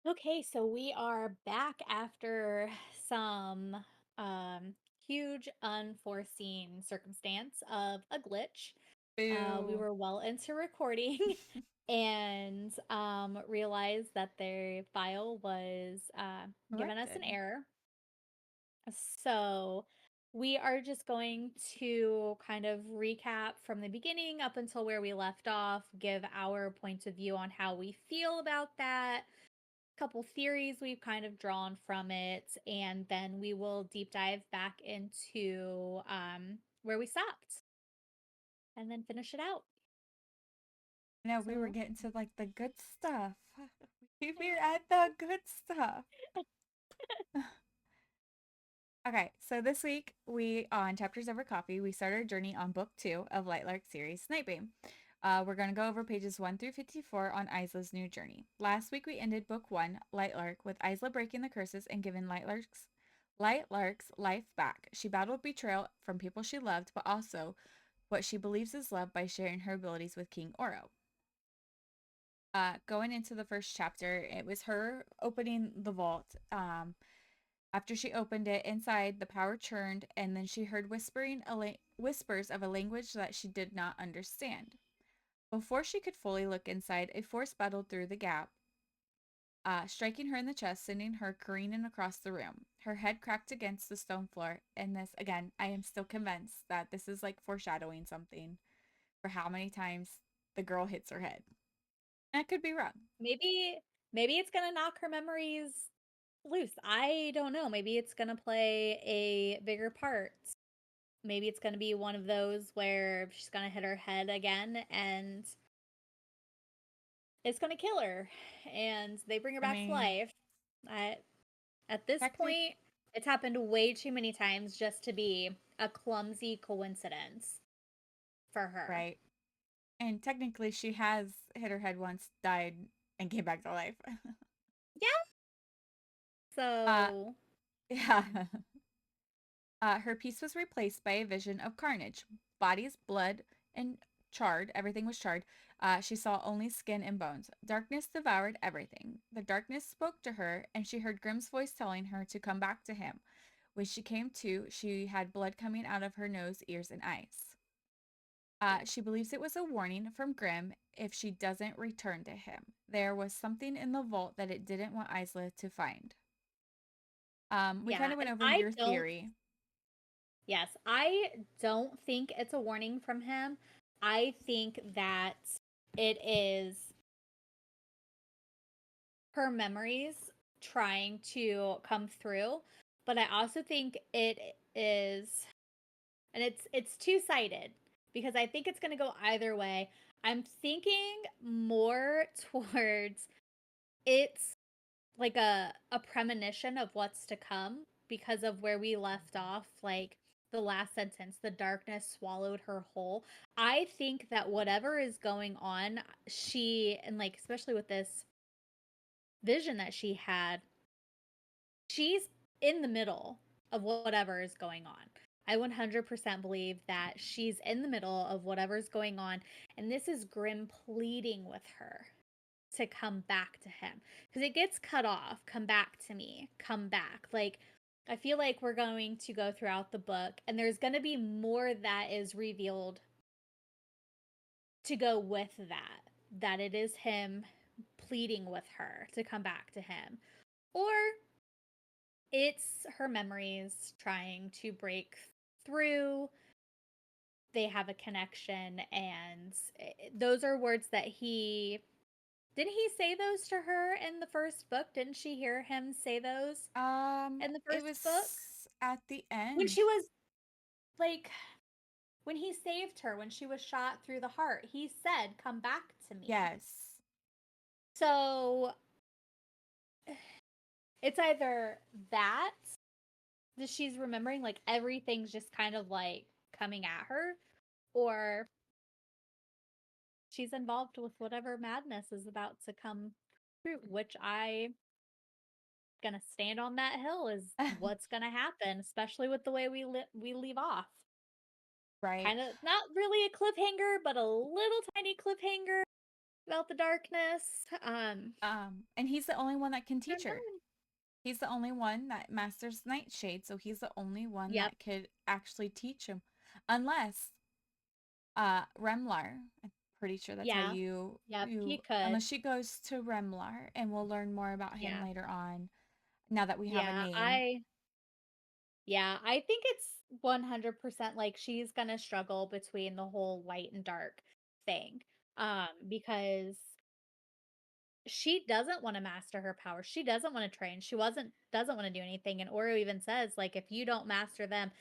Okay, so we are back after some um huge unforeseen circumstance of a glitch. We Boo. were well into recording and realized that their file was giving us an Corrected. error. So we are just going to kind of recap from the beginning up until where we left off, give our points of view on how we feel about that, couple theories we've kind of drawn from it, and then we will deep dive back into where we stopped and then finish it out. No, we were So, getting to like the good stuff. We're at the good stuff. Okay, so this week we on Chapters Over Coffee, we start our journey on book 2 of Lightlark series Nightbane. We're going to go over pages 1 through 54 on Isla's new journey. Last week we ended book 1, Lightlark, with Isla breaking the curses and giving Lightlark's life back. She battled betrayal from people she loved, but also what she believes is love by sharing her abilities with King Oro. Going into the first chapter, it was her opening the vault. After she opened it, inside the power churned, and then she heard whispers of a language that she did not understand. Before she could fully look inside, a force battled through the gap, striking her in the chest, sending her careening across the room. Her head cracked against the stone floor, and this, again, I am still convinced that this is like foreshadowing something for how many times the girl hits her head. I could be wrong. maybe it's going to knock her memories loose. I don't know. Maybe it's going to play a bigger part. Maybe it's going to be one of those where she's going to hit her head again and it's going to kill her and they bring her I back to mean, life. I At this technically, point, it's happened way too many times just to be a clumsy coincidence for her. right. And technically, she has hit her head once, died, and came back to life. Yeah. uh, So, yeah. Her piece was replaced by a vision of carnage. Bodies, blood, and charred. Everything was charred. She saw only skin and bones. Darkness devoured everything. The darkness spoke to her, and she heard Grimm's voice telling her to come back to him. When she came to, she had blood coming out of her nose, ears, and eyes. She believes it was a warning from Grimm if she doesn't return to him. There was something in the vault that it didn't want Isla to find. We kind yeah, of went and over your theory. I don't think it's a warning from him. I think that it is her memories trying to come through, but I also think it is, and it's two-sided because I think it's going to go either way. I'm thinking more towards it's like a premonition of what's to come because of where we left off, like the last sentence, the darkness swallowed her whole. I think that whatever is going on, she, and like especially with this vision that she had, she's in the middle of whatever is going on. I 100% believe that she's in the middle of whatever's going on, and this is Grim pleading with her to come back to him because it gets cut off. Come back to me, come back. Like, I feel like we're going to go throughout the book, and there's going to be more that is revealed to go with that it is him pleading with her to come back to him, or it's her memories trying to break through. They have a connection, and those are words that he didn't he say those to her in the first book? Didn't she hear him say those in the It first book? was at the When end. she was like, when he saved her, when she was shot through the heart, he said, "Come back to me." Yes. So it's either that she's remembering, like everything's just kind of like coming at her, or she's involved with whatever madness is about to come through, which I gonna stand on that hill is what's gonna happen, especially with the way we leave off. Right. Kind of not really a cliffhanger, but a little tiny cliffhanger. about the darkness. And he's the only one that can I teach don't her. know. He's the only one that masters Nightshade, so he's the only one Yep, that could actually teach him. Unless Remlar, I'm pretty sure that's how yeah, you yep, he you could. unless she goes to Remlar, and we'll learn more about him Yeah, later on now that we have a yeah, name. I think it's 100% like she's gonna struggle between the whole light and dark thing. Because she doesn't want to master her powers. She doesn't want to train. She wasn't doesn't want to do anything. And Oreo even says, like, if you don't master them,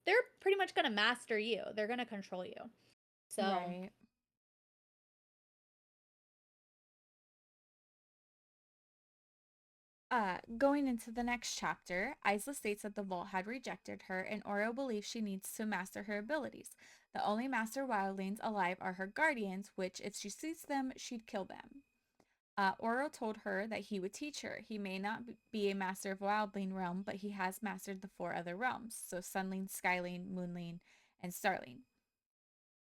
they're pretty much gonna master you. They're gonna control you. So Right. Going into the next chapter, Isla states that the vault had rejected her, and Oro believes she needs to master her abilities. The only master wildlings alive are her guardians, which, if she sees them, she'd kill them. Oro told her that he would teach her. He may not be a master of Wildling realm, but he has mastered the four other realms, so Sunling, Skyling, Moonling, and Starling.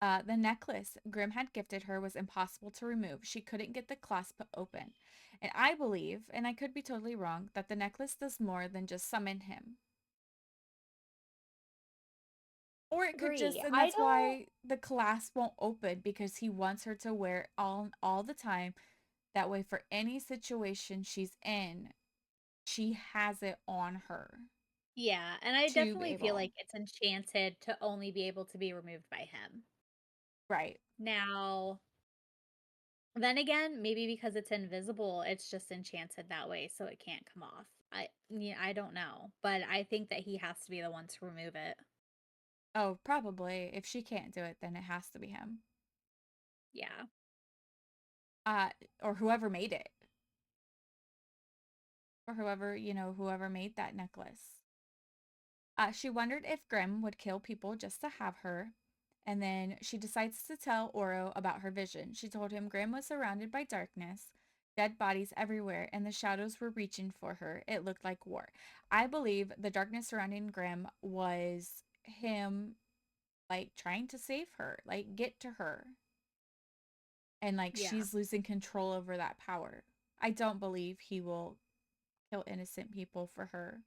The necklace Grim had gifted her was impossible to remove. She couldn't get the clasp open. And I believe, and I could be totally wrong, that the necklace does more than just summon him. Or it could just, agree. and I that's don't why the clasp won't open because he wants her to wear it all the time. That way, for any situation she's in, she has it on her yeah, and I to be definitely feel able. like it's enchanted to only be able to be removed by him. Right. Now, then again, maybe because it's invisible, it's just enchanted that way so it can't come off. I don't know, but I think that he has to be the one to remove it. Oh, probably. If she can't do it, then it has to be him. Yeah. Uh, or whoever made it. Or whoever, whoever made that necklace. She wondered if Grim would kill people just to have her. And then she decides to tell Oro about her vision. She told him Grim was surrounded by darkness, dead bodies everywhere, and the shadows were reaching for her. It looked like war. I believe the darkness surrounding Grim was him, like, trying to save her, like, get to her. And, like, Yeah. she's losing control over that power. I don't believe he will kill innocent people for her.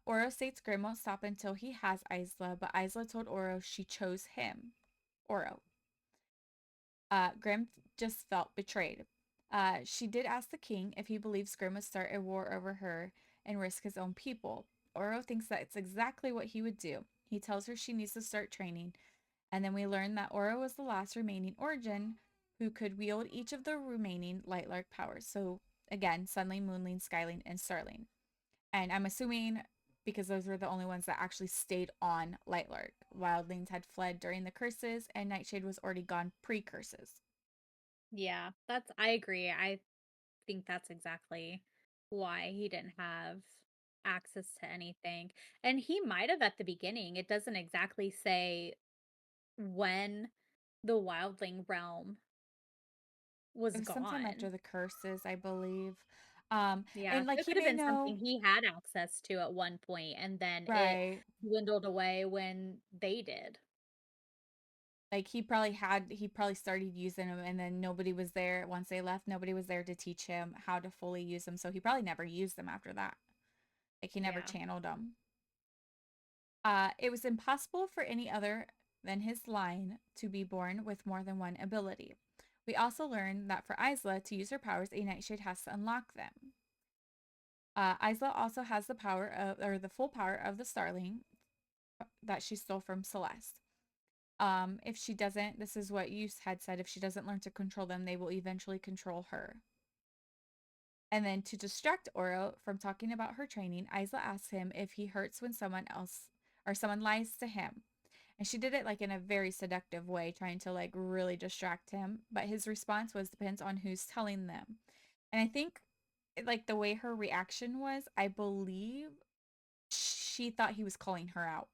Oro states Grim won't stop until he has Isla, but Isla told Oro she chose him, Oro. Grim just felt betrayed. She did ask the king if he believes Grim would start a war over her and risk his own people. Oro thinks that it's exactly what he would do. He tells her she needs to start training, and then we learn that Oro was the last remaining Origin who could wield each of the remaining Lightlark powers. So again, Sunling, Moonling, Skyling, and Starling. And I'm assuming because those were the only ones that actually stayed on Lightlark. Wildlings had fled during the curses, and Nightshade was already gone pre-curses. Yeah. I agree. I think that's exactly why he didn't have access to anything. And he might have at the beginning. It doesn't exactly say when the wildling realm It was was sometime after gone. the curses, I believe. Yeah, And so like it he could have may been something know, he had access to at one point, and then it right? dwindled away when they did. Like he probably started using them, and then nobody was there once they left. Nobody was there to teach him how to fully use them, so he probably never used them after that. Like he never Yeah. channeled them. It was impossible for any other than his line to be born with more than one ability. We also learned that for Isla to use her powers, a nightshade has to unlock them. Isla also has the power of, or the full power of the Starling that she stole from Celeste. If she doesn't, this is what you had said, if she doesn't learn to control them, they will eventually control her. And then to distract Oro from talking about her training, Isla asks him if he hurts when someone else or someone lies to him. And she did it like in a very seductive way, trying to like really distract him. But his response was depends on who's telling them. And I think like the way her reaction was, I believe she thought he was calling her out.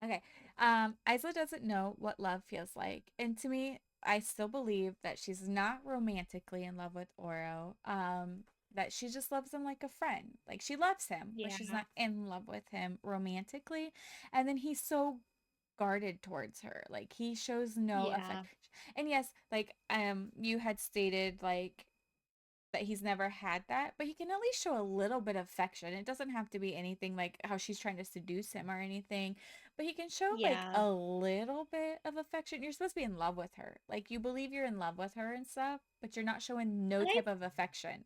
Okay. Isla doesn't know what love feels like. And to me, I still believe that she's not romantically in love with Oro. That she just loves him like a friend. Like she loves him, but Yeah. she's not in love with him romantically. And then he's so guarded towards her. Like he shows no Yeah. affection. And yes, like you had stated like that he's never had that, but he can at least show a little bit of affection. It doesn't have to be anything like how she's trying to seduce him or anything, but he can show like Yeah. a little bit of affection. You're supposed to be in love with her. Like you believe you're in love with her and stuff, but you're not showing no And I type of affection.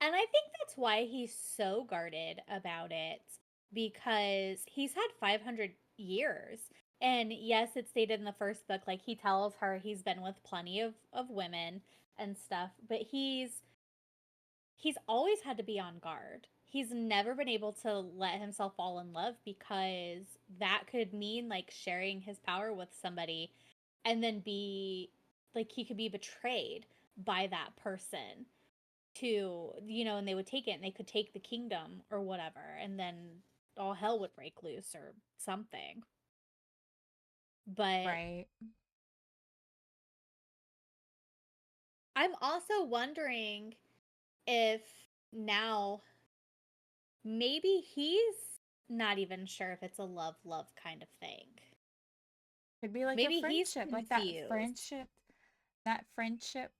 and I think that's why he's so guarded about it because he's had 500 years. And yes, it's stated in the first book like he tells her he's been with plenty of women and stuff, but he's always had to be on guard. He's never been able to let himself fall in love because that could mean like sharing his power with somebody and then be like he could be betrayed by that person to, and they would take it and they could take the kingdom or whatever and then all hell would break loose or something. But Right. I'm also wondering if now maybe he's not even sure if it's a love kind of thing. Could be like a Maybe he's friendship, like confused. that friendship,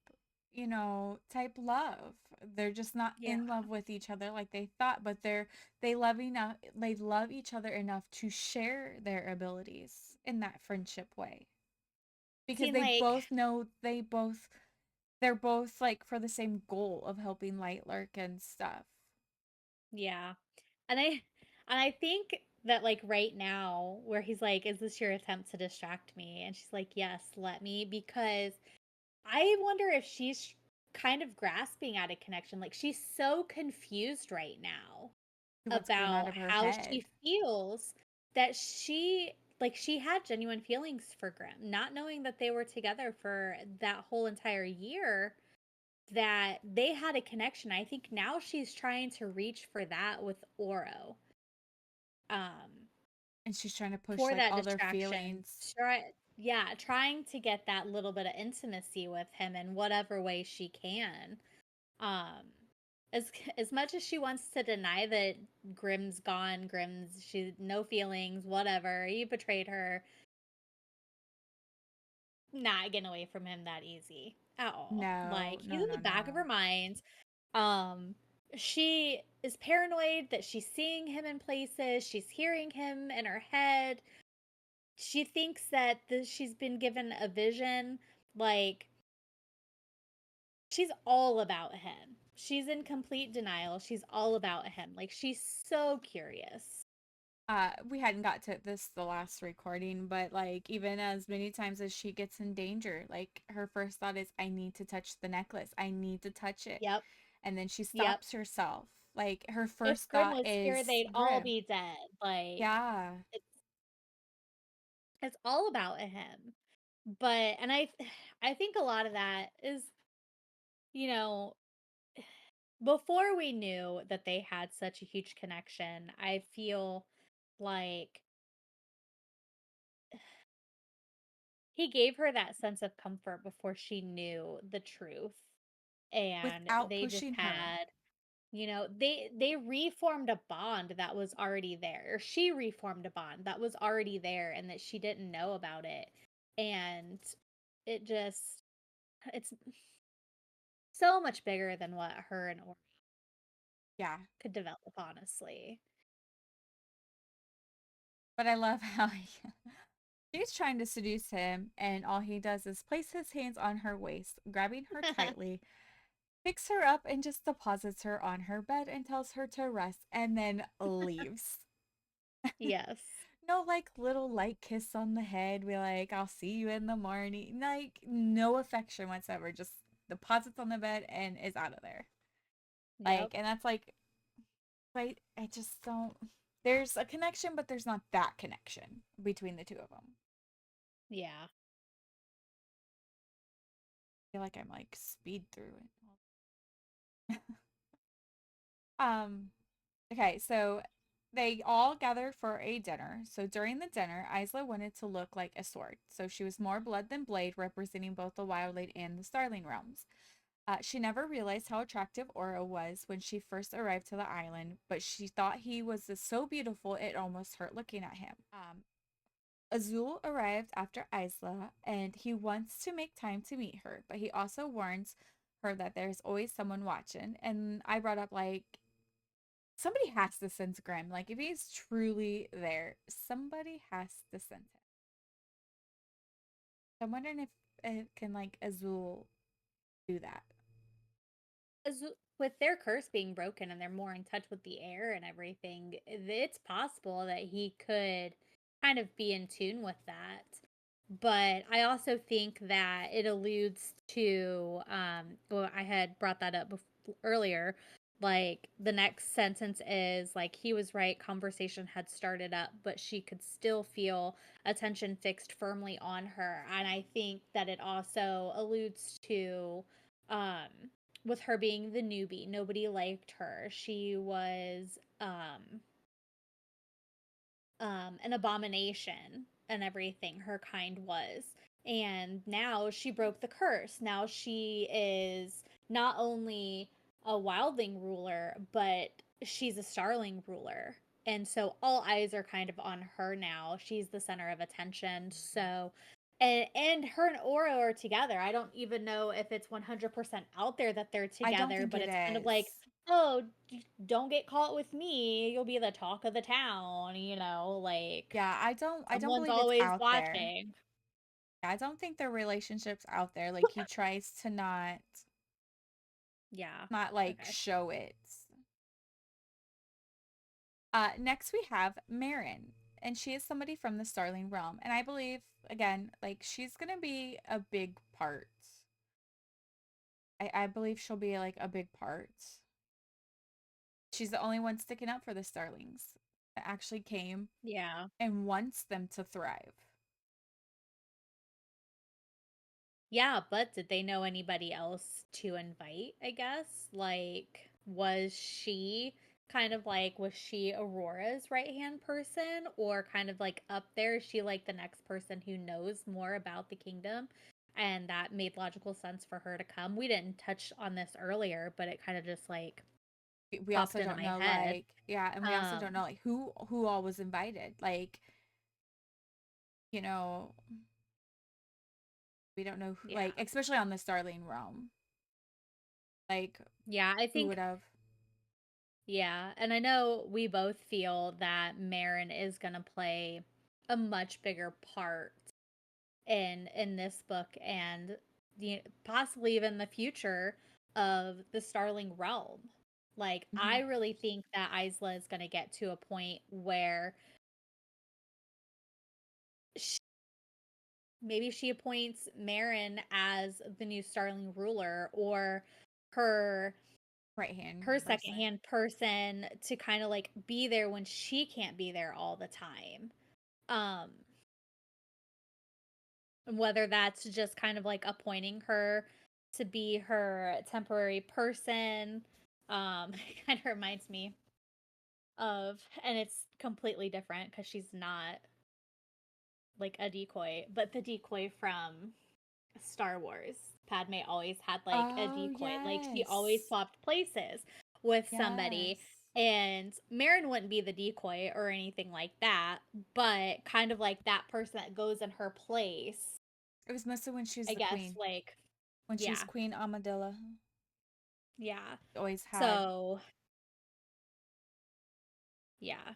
type love. They're just not Yeah. in love with each other like they thought, but they love each other enough to share their abilities in that friendship way. Because Seem they like, both know they're both like for the same goal of helping Lightlark and stuff. yeah. And I think that like right now where he's like, is this your attempt to distract me? And she's like, yes, let me, because I wonder if she's kind of grasping at a connection. Like she's so confused right now What's going out about of her how head. she feels that she had genuine feelings for Grimm, not knowing that they were together for that whole entire year, that they had a connection. I think now she's trying to reach for that with Oro. And she's trying to push For like that all their distraction. feelings. Yeah, trying to get that little bit of intimacy with him in whatever way she can. Um, as much as she wants to deny that Grimm's gone, Grimm's she no feelings, whatever, he betrayed her, not getting away from him that easy at all. No, Like he's no, in no, the back of her no. mind. Um, she is paranoid that she's seeing him in places, she's hearing him in her head. She thinks that she's been given a vision. Like she's all about him. She's in complete denial. She's all about him. Like she's so curious. We hadn't got to this the last recording, but like even as many times as she gets in danger, like her first thought is, I need to touch the necklace. I need to touch it. Yep. And then she Yep. stops herself. Like her If first Grim thought was here, is they'd all Grim. be dead. Like Yeah. it's it's all about him. But and I think a lot of that is, you know, before we knew that they had such a huge connection, I feel like he gave her that sense of comfort before she knew the truth. And Without they just pushing her. had, they reformed a bond that was already there. Or she reformed a bond that was already there and that she didn't know about it. And it just it's so much bigger than what her and Aura Yeah. could develop, honestly. But I love how she's trying to seduce him, and all he does is place his hands on her waist, grabbing her tightly, picks her up, and just deposits her on her bed and tells her to rest, and then leaves. Yes. No, like little light kiss on the head. Be like, I'll see you in the morning. Like, no affection whatsoever. Just deposits on the bed and is out of there. Yep. Like, and that's like, right? I just don't. There's a connection, but there's not that connection between the two of them. Yeah. I feel like I'm like speed through it. um, okay, so they all gathered for a dinner. So during the dinner, Isla wanted to look like a sword. So she was more blood than blade, representing both the Wildling and the Starling realms. She never realized how attractive Oro was when she first arrived to the island, but she thought he was so beautiful it almost hurt looking at him. Azul arrived after Isla, and he wants to make time to meet her, but he also warns her that there's always someone watching. And I brought up, like, somebody has to sense Grimm. Like, if he's truly there, somebody has to sense him. I'm wondering if it can, like, Azul do that. As with their curse being broken and they're more in touch with the air and everything, it's possible that he could kind of be in tune with that. But I also think that it alludes to, well, I had brought that up earlier. Like the next sentence is like he was right, conversation had started up, but she could still feel attention fixed firmly on her. And I think that it also alludes to um with her being the newbie. Nobody liked her. She was an abomination and everything, her kind was. And now she broke the curse. Now she is not only a wildling ruler, but she's a starling ruler. And so all eyes are kind of on her now. She's the center of attention. So and her and Aura are together. I don't even know if it's 100% out there that they're I don't together, think but it it's kind of is. like, oh, don't get caught with me. You'll be the talk of the town, like Yeah, I don't someone's believe it's always out there. watching. I don't think their relationship's out there. Like, he tries to Yeah. not like Okay. show it. Next we have Marin, and she is somebody from the Starling realm, and I believe again, like, she's gonna be a big part. I believe she'll be like a big part. She's the only one sticking up for the Starlings that actually came Yeah. and wants them to thrive. Yeah, but did they know anybody else to invite, I guess? Like, was she Aurora's right-hand person or kind of like up there? Is she like the next person who knows more about the kingdom? And that made logical sense for her to come. We didn't touch on this earlier, but it kind of just like We popped also into don't my know, head. like, yeah, and we also don't Um, know like who all was invited. Like, you know, we don't know who, yeah. like, especially on the Starling realm. Like, Yeah, I who think would have? yeah, and I know we both feel that Marin is going to play a much bigger part in this book and possibly even the future of the Starling realm. Like I Mhm. really think that Isla is going to get to a point where sh maybe she appoints Marin as the new Starling ruler or her Right hand her person. secondhand person to kind of like be there when she can't be there all the time. Um, whether that's just kind of like appointing her to be her temporary person. It kind of reminds me of, and it's completely different because she's not like a decoy, but the decoy from Star Wars. Padme always had like a Oh, decoy. Like she always yes. swapped places with somebody. Yes. And Marin wouldn't be the decoy or anything like that, but kind of like that person that goes in her place, It was mostly when she was I the guess, queen. like, When she was yeah, Queen Amadilla. yeah. Always had. So, yeah.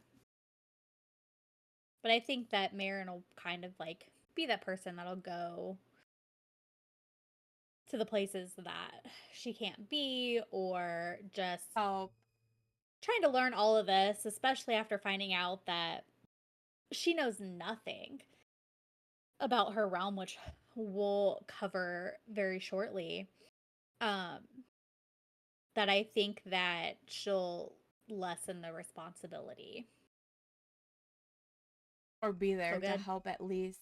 But I think that Marin will kind of like be that person that'll go to the places that she can't be or just Help. trying to learn all of this, especially after finding out that she knows nothing about her realm, which we'll cover very shortly. Um, that I think that she'll lessen the responsibility. Or be So there to good. help at least.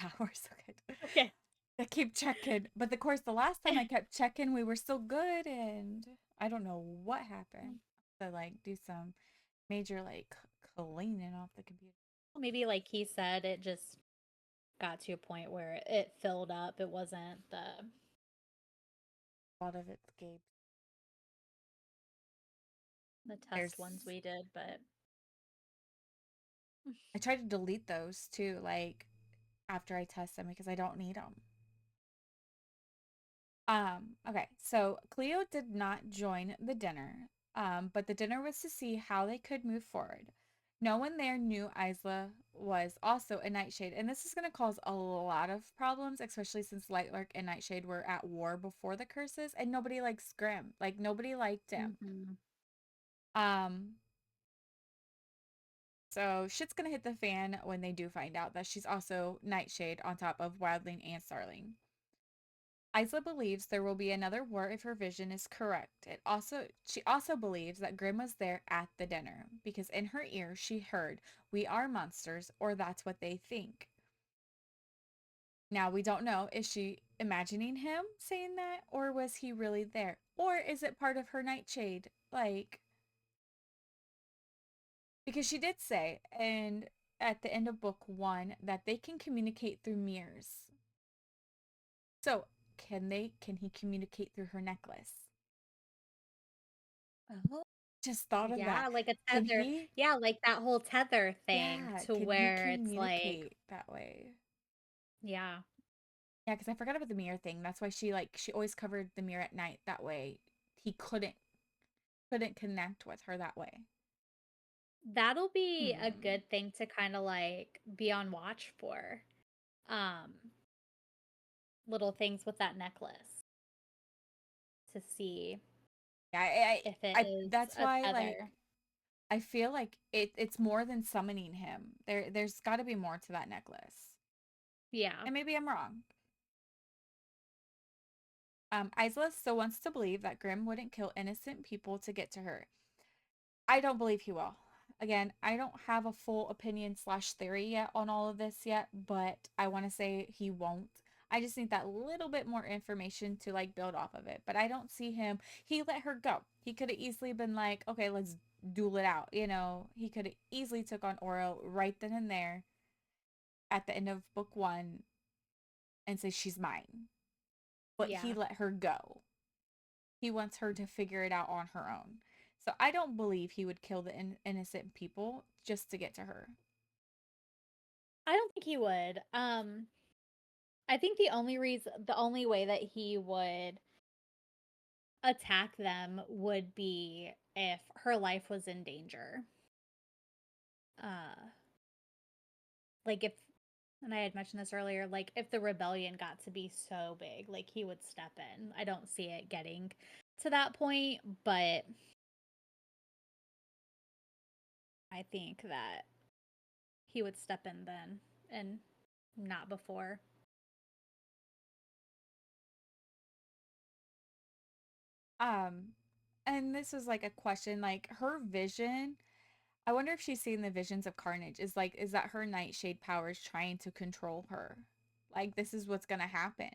Yeah, we're so good. Okay. I keep checking. But of course, the last time I kept checking, we were still good, and I don't know what happened. To like do some major like cleaning off the computer. Maybe like he said, it just got to a point where it filled up. It wasn't A lot of it gave. the There's test ones we did, but I tried to delete those too, like after I test them because I don't need them. Okay, so Cleo did not join the dinner, but the dinner was to see how they could move forward. No one there knew Isla was also a nightshade, and this is going to cause a lot of problems, especially since Lightlark and Nightshade were at war before the curses, and nobody likes Grimm. Like nobody liked him. Mm-hmm. Um, so shit's gonna hit the fan when they do find out that she's also Nightshade on top of Wildling and Starling. Isla believes there will be another war if her vision is correct. She also believes that Grimm was there at the dinner because in her ear she heard, "We are monsters," or that's what they think. Now we don't know, is she imagining him saying that or was he really there? Or is it part of her nightshade? Like because she did say and at the end of book 1 that they can communicate through mirrors. So, can he communicate through her necklace? Oh, Just thought of that. yeah, like a Can tether. he? Yeah, like that whole tether thing Yeah, to can he where it's like, communicate that way? yeah, Yeah, because I forgot about the mirror thing. That's why she always covered the mirror at night. That way he couldn't connect with her that way. that'll be a Hmm. good thing to kind of like be on watch for. Um, Little things with that necklace to see Yeah, if it I is that's a why like tether. I feel like it's more than summoning him. There's got to be more to that necklace. Yeah. And maybe I'm wrong. Isla still wants to believe that Grimm wouldn't kill innocent people to get to her. I don't believe he will. Again, I don't have a full opinion slash theory yet on all of this yet, but I want to say he won't. I just need that little bit more information to like build off of it. But I don't see him. He let her go. He could have easily been like, okay, let's duel it out. You know, he could have easily took on Oro right then and there at the end of book 1 and say she's mine. But he Yeah. let her go. He wants her to figure it out on her own. So I don't believe he would kill the innocent people just to get to her. I don't think he would. I think the only way that he would attack them would be if her life was in danger. Uh, like if, and I had mentioned this earlier, like if the rebellion got to be so big, like he would step in. I don't see it getting to that point, but I think that he would step in then and not before. Um, and this was like a question, like her vision. I wonder if she's seen the visions of Carnage. Is that her nightshade powers trying to control her? Like this is what's gonna happen.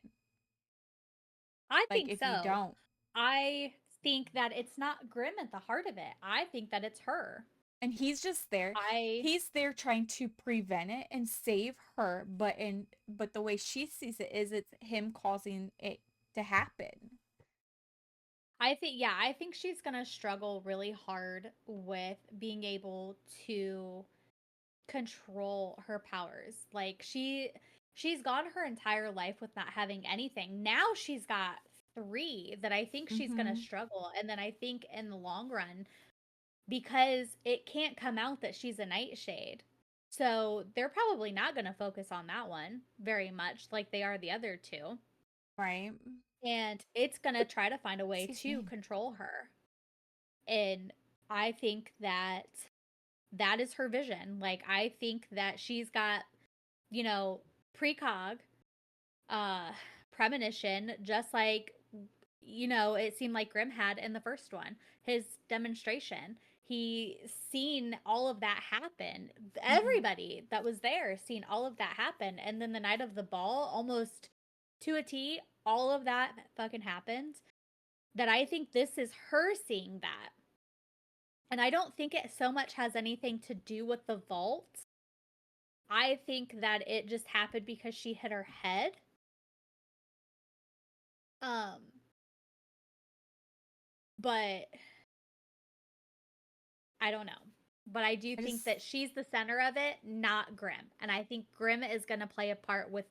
I Like think if you so. don't. I think that it's not Grim at the heart of it. I think that it's her. And he's just there. I He's there trying to prevent it and save her, but the way she sees it is it's him causing it to happen. I think yeah, I think she's going to struggle really hard with being able to control her powers. Like she's gone her entire life with not having anything. Now she's got 3 that I think she's going to Mm-hmm. struggle, and then I think in the long run, because it can't come out that she's a nightshade. So they're probably not going to focus on that one very much like they are the other 2. Right? And it's going to try to find a way Excuse to me. control her. And I think that that is her vision. Like I think that she's got, you know, precog, uh premonition, just like, it seemed like Grimm had in the first one. His demonstration. He seen all of that happen. Mm-hmm. Everybody that was there seen all of that happen. And then the night of the ball, almost to a T, all of that fucking happened. That I think this is her seeing that. And I don't think it so much has anything to do with the vault. I think that it just happened because she hit her head. Um, but I don't know. But I do I think just that she's the center of it, not Grimm. And I think Grimm is going to play a part with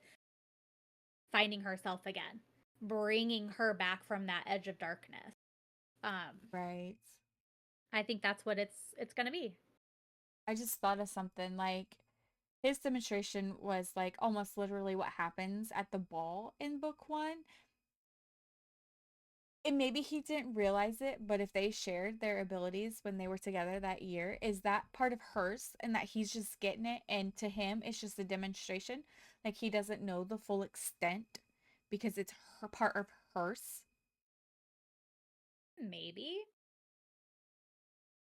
finding herself again, bringing her back from that edge of darkness. Um, right. I think that's what it's going to be. I just thought of something like his demonstration was like almost literally what happens at the ball in book one. And maybe he didn't realize it, but if they shared their abilities when they were together that year, is that part of hers and that he's just getting it? And to him, it's just a demonstration. Like he doesn't know the full extent because it's her part of hers. Maybe.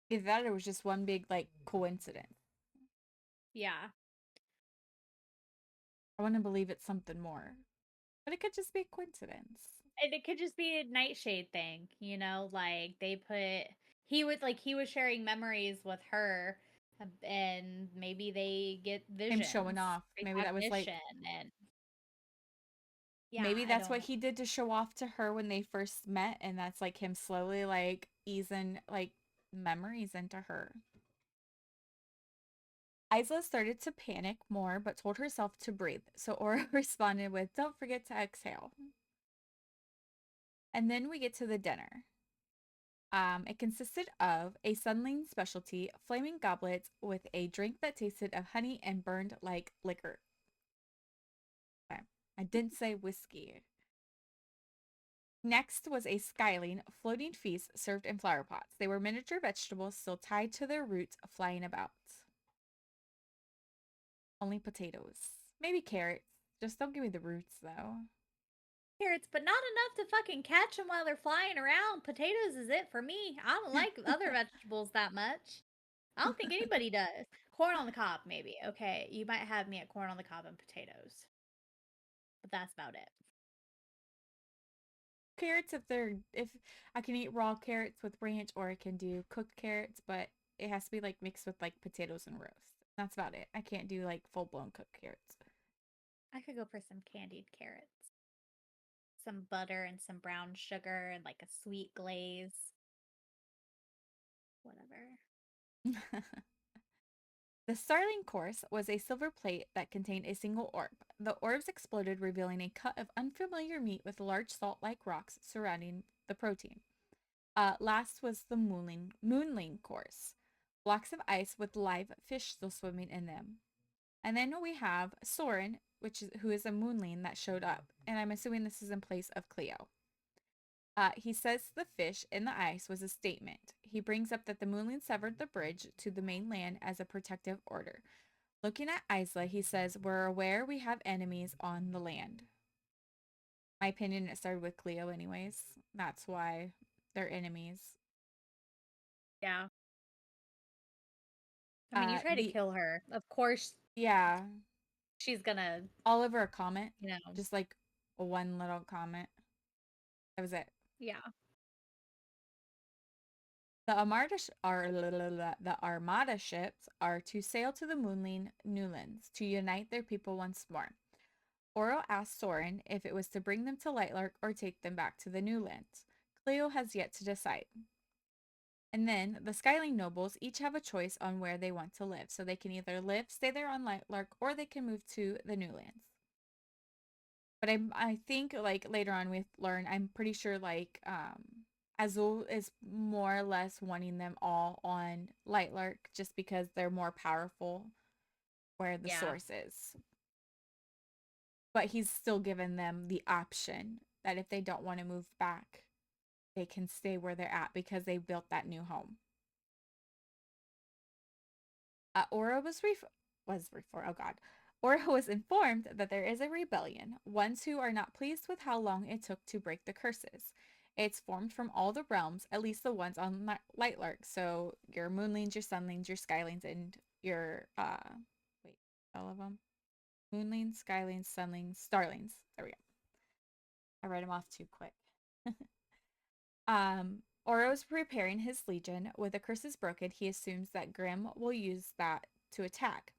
Either that or it was just one big like coincidence. Yeah. I want to believe it's something more, but it could just be a coincidence. And it could just be a Nightshade thing, like they put he was sharing memories with her, and maybe they get Him showing visions, off. Maybe that was like, precognition, and yeah, maybe I that's what don't. he did to show off to her when they first met, and that's like him slowly like easing like memories into her. Isla started to panic more, but told herself to breathe. So Aura responded with, "Don't forget to exhale." And then we get to the dinner. It consisted of a Sunling specialty, flaming goblets with a drink that tasted of honey and burned like liquor. Okay. I didn't say whiskey. Next was a skyline, floating feast served in flower pots. They were miniature vegetables still tied to their roots, flying about. Only potatoes. Maybe carrots. Just don't give me the roots, though. Carrots, but not enough to fucking catch them while they're flying around. Potatoes is it for me. I don't like other vegetables that much. I don't think anybody does. Corn on the cob, maybe. Okay, you might have me at corn on the cob and potatoes, but that's about it. Carrots, if I can eat raw carrots with ranch, or I can do cooked carrots, but it has to be like mixed with like potatoes and roast. That's about it. I can't do like full blown cooked carrots. I could go for some candied carrots, some butter and some brown sugar and like a sweet glaze. Whatever. The starling course was a silver plate that contained a single orb. The orbs exploded, revealing a cut of unfamiliar meat with large salt-like rocks surrounding the protein. Last was the moonling course. Blocks of ice with live fish still swimming in them. And then we have Soren, who is a moonling that showed up. And I'm assuming this is in place of Cleo. He says the fish in the ice was a statement. He brings up that the moonling severed the bridge to the mainland as a protective order. Looking at Isla, he says, "We're aware we have enemies on the land." My opinion, it started with Cleo, anyways. That's why they're enemies. Yeah. I mean, you try to The kill her. Of course, Yeah, she's gonna, all over a comment, you know, just like one little comment. That was it. yeah. The Armada ships are to sail to the Moonling Newlands to unite their people once more. Oro asked Soren if it was to bring them to Lightlark or take them back to the Newlands. Cleo has yet to decide. And then the Skyling nobles each have a choice on where they want to live. So they can either stay there on Lightlark, or they can move to the Newlands. But I think like later on we learn, I'm pretty sure like Azul is more or less wanting them all on Lightlark just because they're more powerful where the Yeah. source is. But he's still given them the option that if they don't want to move back, they can stay where they're at because they built that new home. Aura oh god. Aura was informed that there is a rebellion, ones who are not pleased with how long it took to break the curses. It's formed from all the realms, at least the ones on Lightlark. So your moonlings, your sunlings, your skylings, and your wait, all of them. Moonlings, skylings, sunlings, starlings. There we go. I read them off too quick. Oro's preparing his legion. With the curses broken, he assumes that Grimm will use that to attack.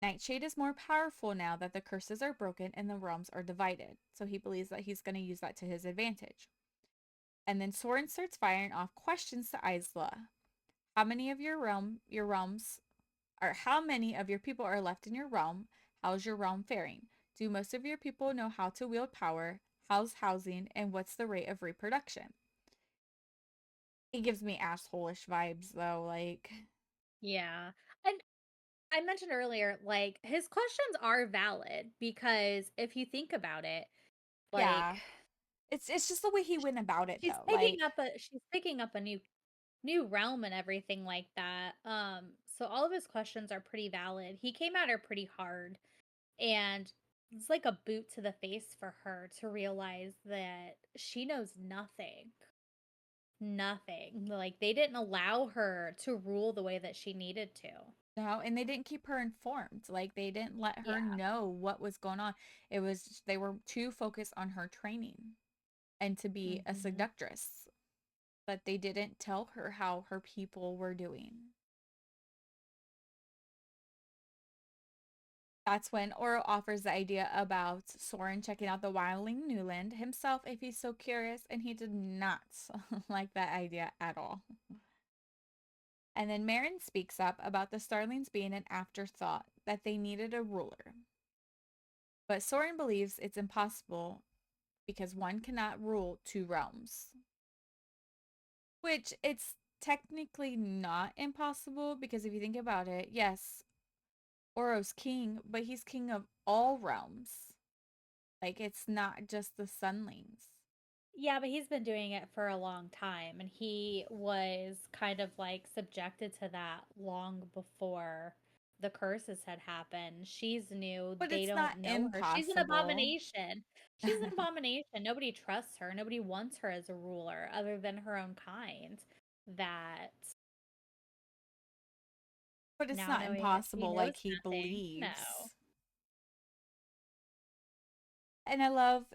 Nightshade is more powerful now that the curses are broken and the realms are divided, so he believes that he's going to use that to his advantage. And then Soren starts firing off questions to Isla. How many of your realms, or how many of your people are left in your realm? How's your realm faring? Do most of your people know how to wield power? How's housing? And what's the rate of reproduction? He gives me asshole-ish vibes though, like, Yeah. And I mentioned earlier, like, his questions are valid because if you think about it, like, yeah. It's just the way he went about it she's though. picking Like, up a she's picking up a new realm and everything like that. So all of his questions are pretty valid. He came at her pretty hard, and it's like a boot to the face for her to realize that she knows nothing. Nothing. Like, they didn't allow her to rule the way that she needed to. no, and they didn't keep her informed. Like they didn't let her Yeah. know what was going on. It was they were too focused on her training and to be a Mhm. seductress, but they didn't tell her how her people were doing. That's when Oro offers the idea about Soren checking out the wildling Newland himself if he's so curious, and he did not like that idea at all. And then Marin speaks up about the Starlings being an afterthought, that they needed a ruler. But Soren believes it's impossible because one cannot rule two realms. Which it's technically not impossible because if you think about it, yes, Oro's king, but he's king of all realms. Like it's not just the Sunlings. Yeah, but he's been doing it for a long time, and he was kind of like subjected to that long before the curses had happened. She's new. But They it's not don't know her. She's an impossible. abomination. She's an abomination. Nobody trusts her. Nobody wants her as a ruler other than her own kind. That But it's now not knowing that she impossible knows like he nothing. No. believes. And I love,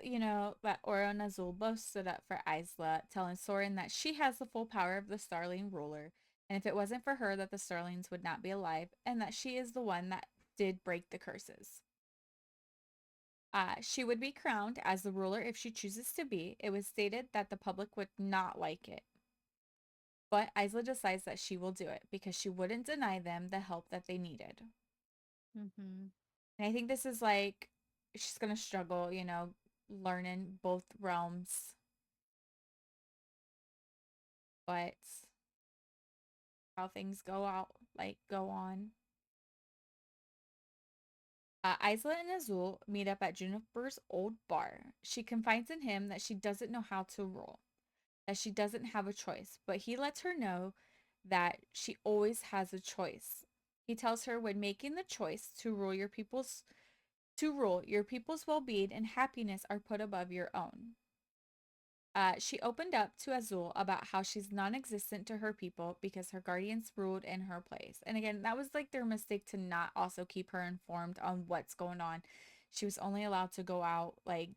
that Oro and Azul both stood up for Isla, telling Soren that she has the full power of the Starling ruler, and if it wasn't for her, that the Starlings would not be alive, and that she is the one that did break the curses. She would be crowned as the ruler if she chooses to be. It was stated that the public would not like it, but Isla decides that she will do it because she wouldn't deny them the help that they needed. Hmm. And I think this is like she's gonna struggle, learning both realms, but how things go on. Isla and Azul meet up at Juniper's old bar. She confides in him that she doesn't know how to rule, that she doesn't have a choice, but he lets her know that she always has a choice. He tells her when making the choice to rule your people's well-being and happiness are put above your own. She opened up to Azul about how she's non existent to her people because her guardians ruled in her place. And again, that was like their mistake to not also keep her informed on what's going on. She was only allowed to go out like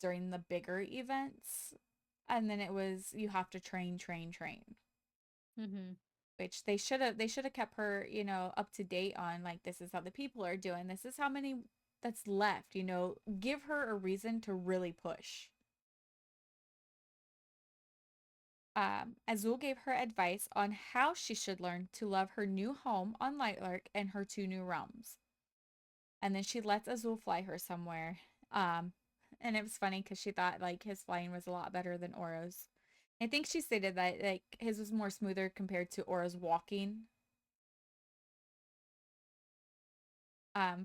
during the bigger events. And then it was you have to train, train, train. Hmm. Which they should have kept her, up to date on like this is how the people are doing. This is how many that's left, give her a reason to really push. Azul gave her advice on how she should learn to love her new home on Lightlark and her two new realms. And then she lets Azul fly her somewhere. Um, and it was funny because she thought like his flying was a lot better than Oro's. I think she stated that like his was more smoother compared to Oro's walking.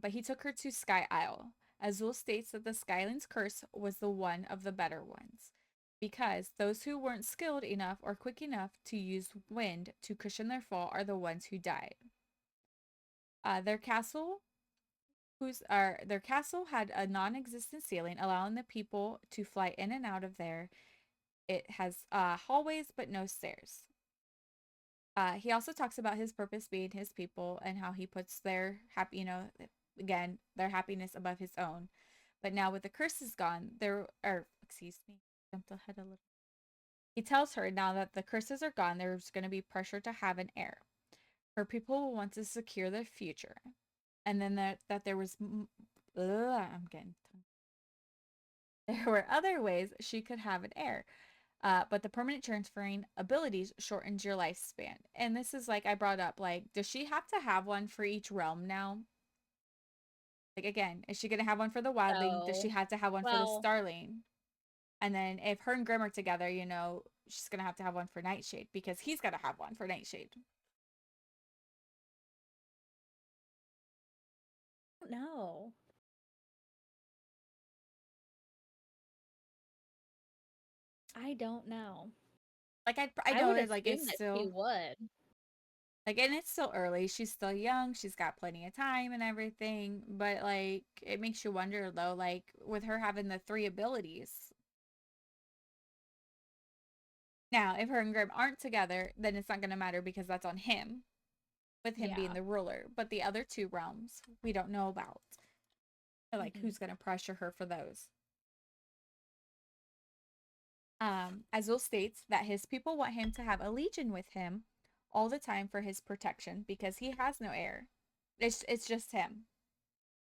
But he took her to Sky Isle. Azul states that the Skyling's curse was the one of the better ones, because those who weren't skilled enough or quick enough to use wind to cushion their fall are the ones who died. Their castle, their castle had a non-existent ceiling, allowing the people to fly in and out of there. It has hallways but no stairs. He also talks about his purpose being his people and how he puts their again, their happiness above his own. But now with the curses gone, excuse me, jumped ahead a little. He tells her now that the curses are gone, there's going to be pressure to have an heir. Her people will want to secure their future. And then that there was, I'm getting tongue. There were other ways she could have an heir. But the permanent transferring abilities shortens your lifespan. And this is like I brought up, like, does she have to have one for each realm now? Like, again, is she going to have one for the wildling? Does she So, have to have one for the well, starling? And then if her and Grim are together, she's going to have one for Nightshade because he's got to have one for Nightshade. no. I don't know. Like, I I know would it, like, it's assume that she still, would. like, and it's still early. She's still young. She's got plenty of time and everything. But, like, it makes you wonder, though, like, with her having the three abilities. Now, if her and Grim aren't together, then it's not going to matter because that's on him, with him being Yeah. the ruler. But the other two realms, we don't know about. Like, Hmm. who's going to pressure her for those? Azul states that his people want him to have a legion with him all the time for his protection because he has no heir. It's just him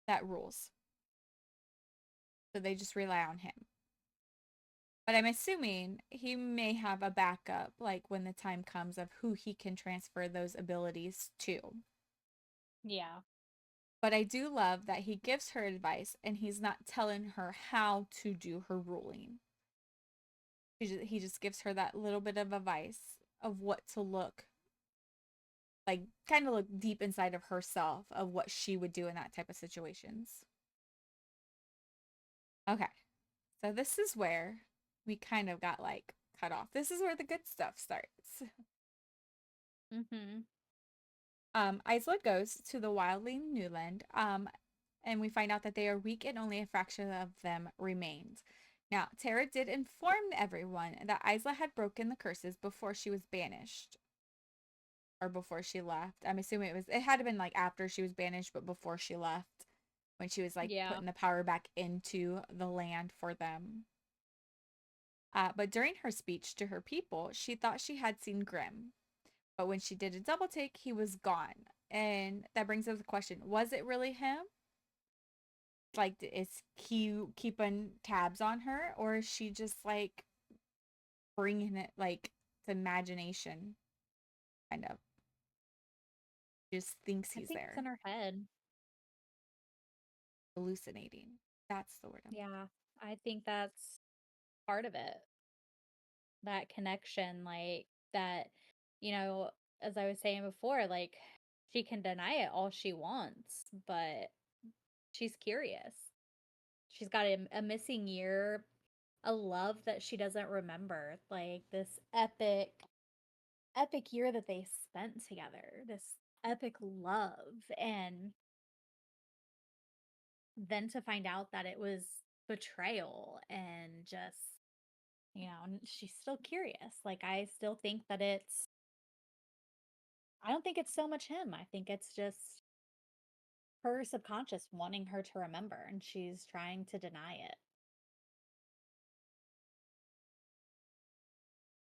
that rules. So they just rely on him. But I'm assuming he may have a backup, like when the time comes of who he can transfer those abilities to. Yeah. But I do love that he gives her advice and he's not telling her how to do her ruling. He just gives her that little bit of advice of what to look, like, kind of look deep inside of herself of what she would do in that type of situations. Okay. So this is where we kind of got like cut off. This is where the good stuff starts. Hmm. Isla goes to the wildling Newland, and we find out that they are weak and only a fraction of them remained. Now, Tara did inform everyone that Isla had broken the curses before she was banished, or before she left. I'm assuming it had to been like after she was banished, but before she left, when she was like Yeah. putting the power back into the land for them. But during her speech to her people, she thought she had seen Grim. But when she did a double take, he was gone. And that brings up the question, was it really him? Like, is he keeping tabs on her? Or is she just like bringing it like to imagination, kind of? Just thinks I he's think it's there, in her head. hallucinating. That's the word I'm looking. Yeah. I think that's part of it. That connection, like that, you know, as I was saying before, like she can deny it all she wants, but she's curious. She's got a missing year, a love that she doesn't remember, like this epic year that they spent together, this epic love. And then to find out that it was betrayal and just, she's still curious. Like, I still think that I don't think it's so much him. I think it's just her subconscious wanting her to remember, and she's trying to deny it.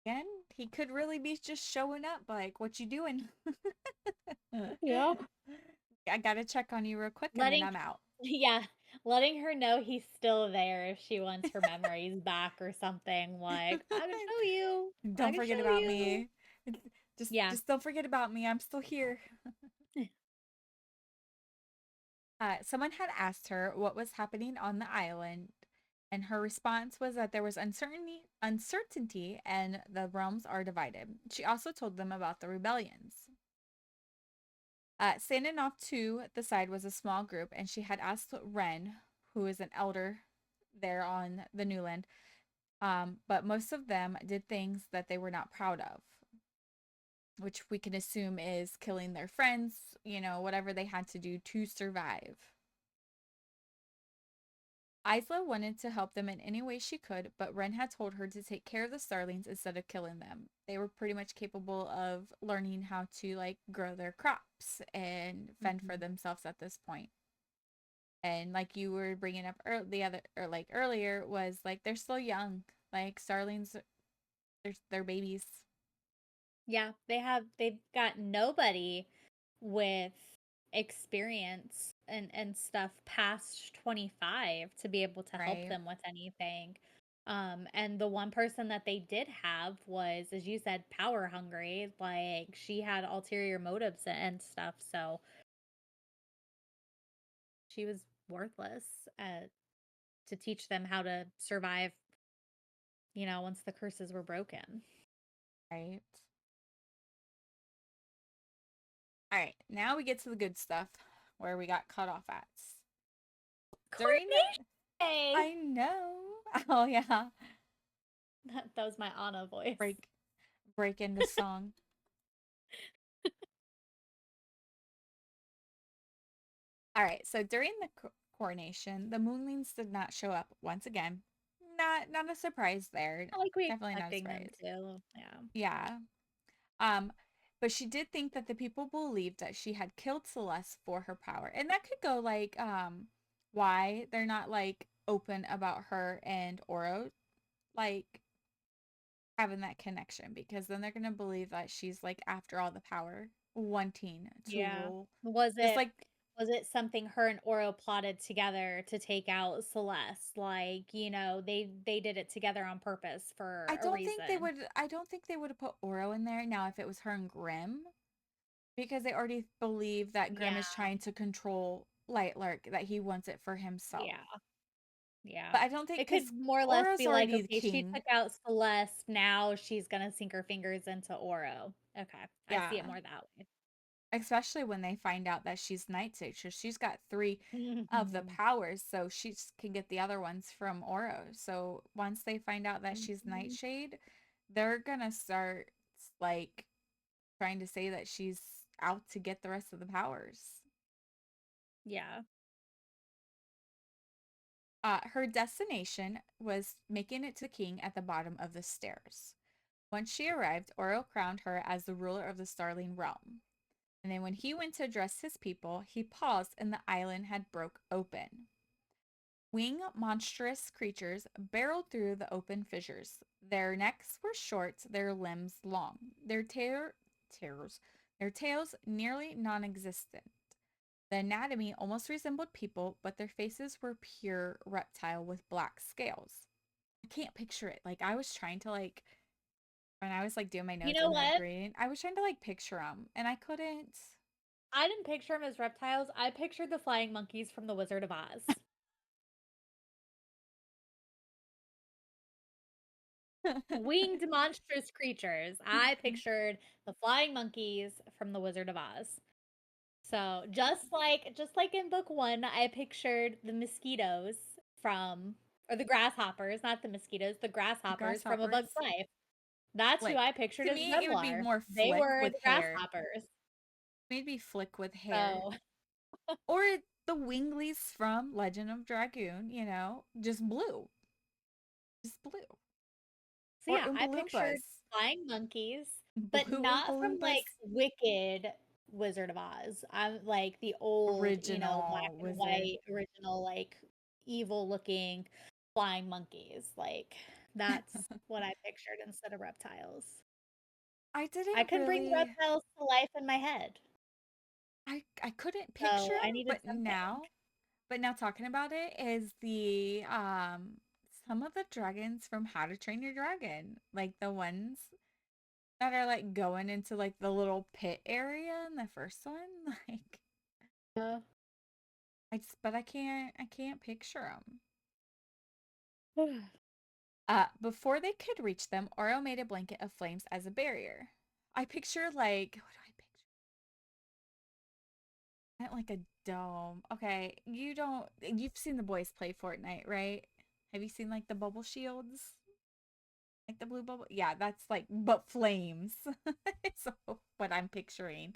Again, he could really be just showing up like, what you doing? Yeah. I gotta check on you real quick and then Letting I'm out. Yeah, letting her know he's still there if she wants her memories back or something, like, "I can show you. I Don't can forget show about you." me. Just Yeah. just don't forget about me. I'm still here. Someone had asked her what was happening on the island, and her response was that there was uncertainty, and the realms are divided. She also told them about the rebellions. Standing off to the side was a small group, and she had asked Ren, who is an elder there on the new land, but most of them did things that they were not proud of, which we can assume is killing their friends, whatever they had to do to survive. Isla wanted to help them in any way she could, but Ren had told her to take care of the starlings instead of killing them. They were pretty much capable of learning how to like grow their crops and fend for Mhm. themselves at this point. And like you were bringing up earlier was like they're still young. Like starlings, they're babies. Yeah, they've got nobody with experience and stuff past 25 to be able to help Right. them with anything. And the one person that they did have was, as you said, power hungry. Like she had ulterior motives and stuff. So she was worthless to teach them how to survive, once the curses were broken. Right. All right. Now we get to the good stuff where we got cut off at. During Coronation the day. I know. Oh yeah. That was my Anna voice. Break into song. All right. So during the coronation, the moonlings did not show up once again. Not a surprise there. Not like we Definitely not a expecting them surprise. to. Yeah. Yeah. Um, but she did think that the people believed that she had killed Celeste for her power. And that could go like why they're not like open about her and Oro like having that connection, because then they're gonna believe that she's like after all the power, wanting to Yeah. rule. Was Just it like was it something her and Oro plotted together to take out Celeste? Like, they did it together on purpose for a reason. I don't think they would have put Oro in there now if it was her and Grimm, because they already believe that Grimm Yeah. is trying to control Lightlark, that he wants it for himself. Yeah. Yeah. But I don't think It could because more or less Oro's be like, already the okay, she king. took out Celeste, now she's gonna sink her fingers into Oro. Okay. I see it Yeah. more that way. Especially when they find out that she's Nightshade. So she's got three of the Mhm. powers, so she can get the other ones from Oro. So once they find out that she's Mhm. Nightshade, they're gonna start like trying to say that she's out to get the rest of the powers. Yeah. Her destination was making it to the king at the bottom of the stairs. Once she arrived, Oro crowned her as the ruler of the Starling realm. And then when he went to address his people, he paused and the island had broke open. Wing monstrous creatures barreled through the open fissures. Their necks were short, their limbs long, tears, their tails nearly non-existent. The anatomy almost resembled people, but their faces were pure reptile with black scales. I can't picture it. Like I was trying to like when I was like doing my You notes know and like what? reading, I was trying to like picture them and I couldn't. I didn't picture them as reptiles. I pictured the flying monkeys from The Wizard of Oz. Winged monstrous creatures. I pictured the flying monkeys from The Wizard of Oz. So just like in book one, I pictured the mosquitoes from or the grasshoppers, not the mosquitoes, the The grasshoppers from A Bug's grasshoppers. Life. That's who Flick. I pictured To as me, it would be Gremlar. more They Flick were with the hair. grasshoppers. Maybe Flick with hair. So Or the Winglies from Legend of Dragoon, just blue. Just blue. So Or yeah, Oompa I pictured Loompas. flying monkeys, but Blue Oompa not from Loompas. like Wicked Wizard of Oz. I'm like the old, black Original and wizard. white original, like evil looking flying monkeys. Like that's what I pictured instead of reptiles. I I didn't could bring really reptiles to life in my head. I couldn't picture So I them, needed something. but now talking about it is the some of the dragons from How to Train Your Dragon, like the ones that are like going into like the little pit area in the first one, like Uh, but I can't picture them. yeah. Before they could reach them, Oro made a blanket of flames as a barrier. I picture like what do I picture? Like a dome. Okay, you've seen the boys play Fortnite, right? Have you seen like the bubble shields? Like the blue bubble? Yeah, that's like but flames. So what I'm picturing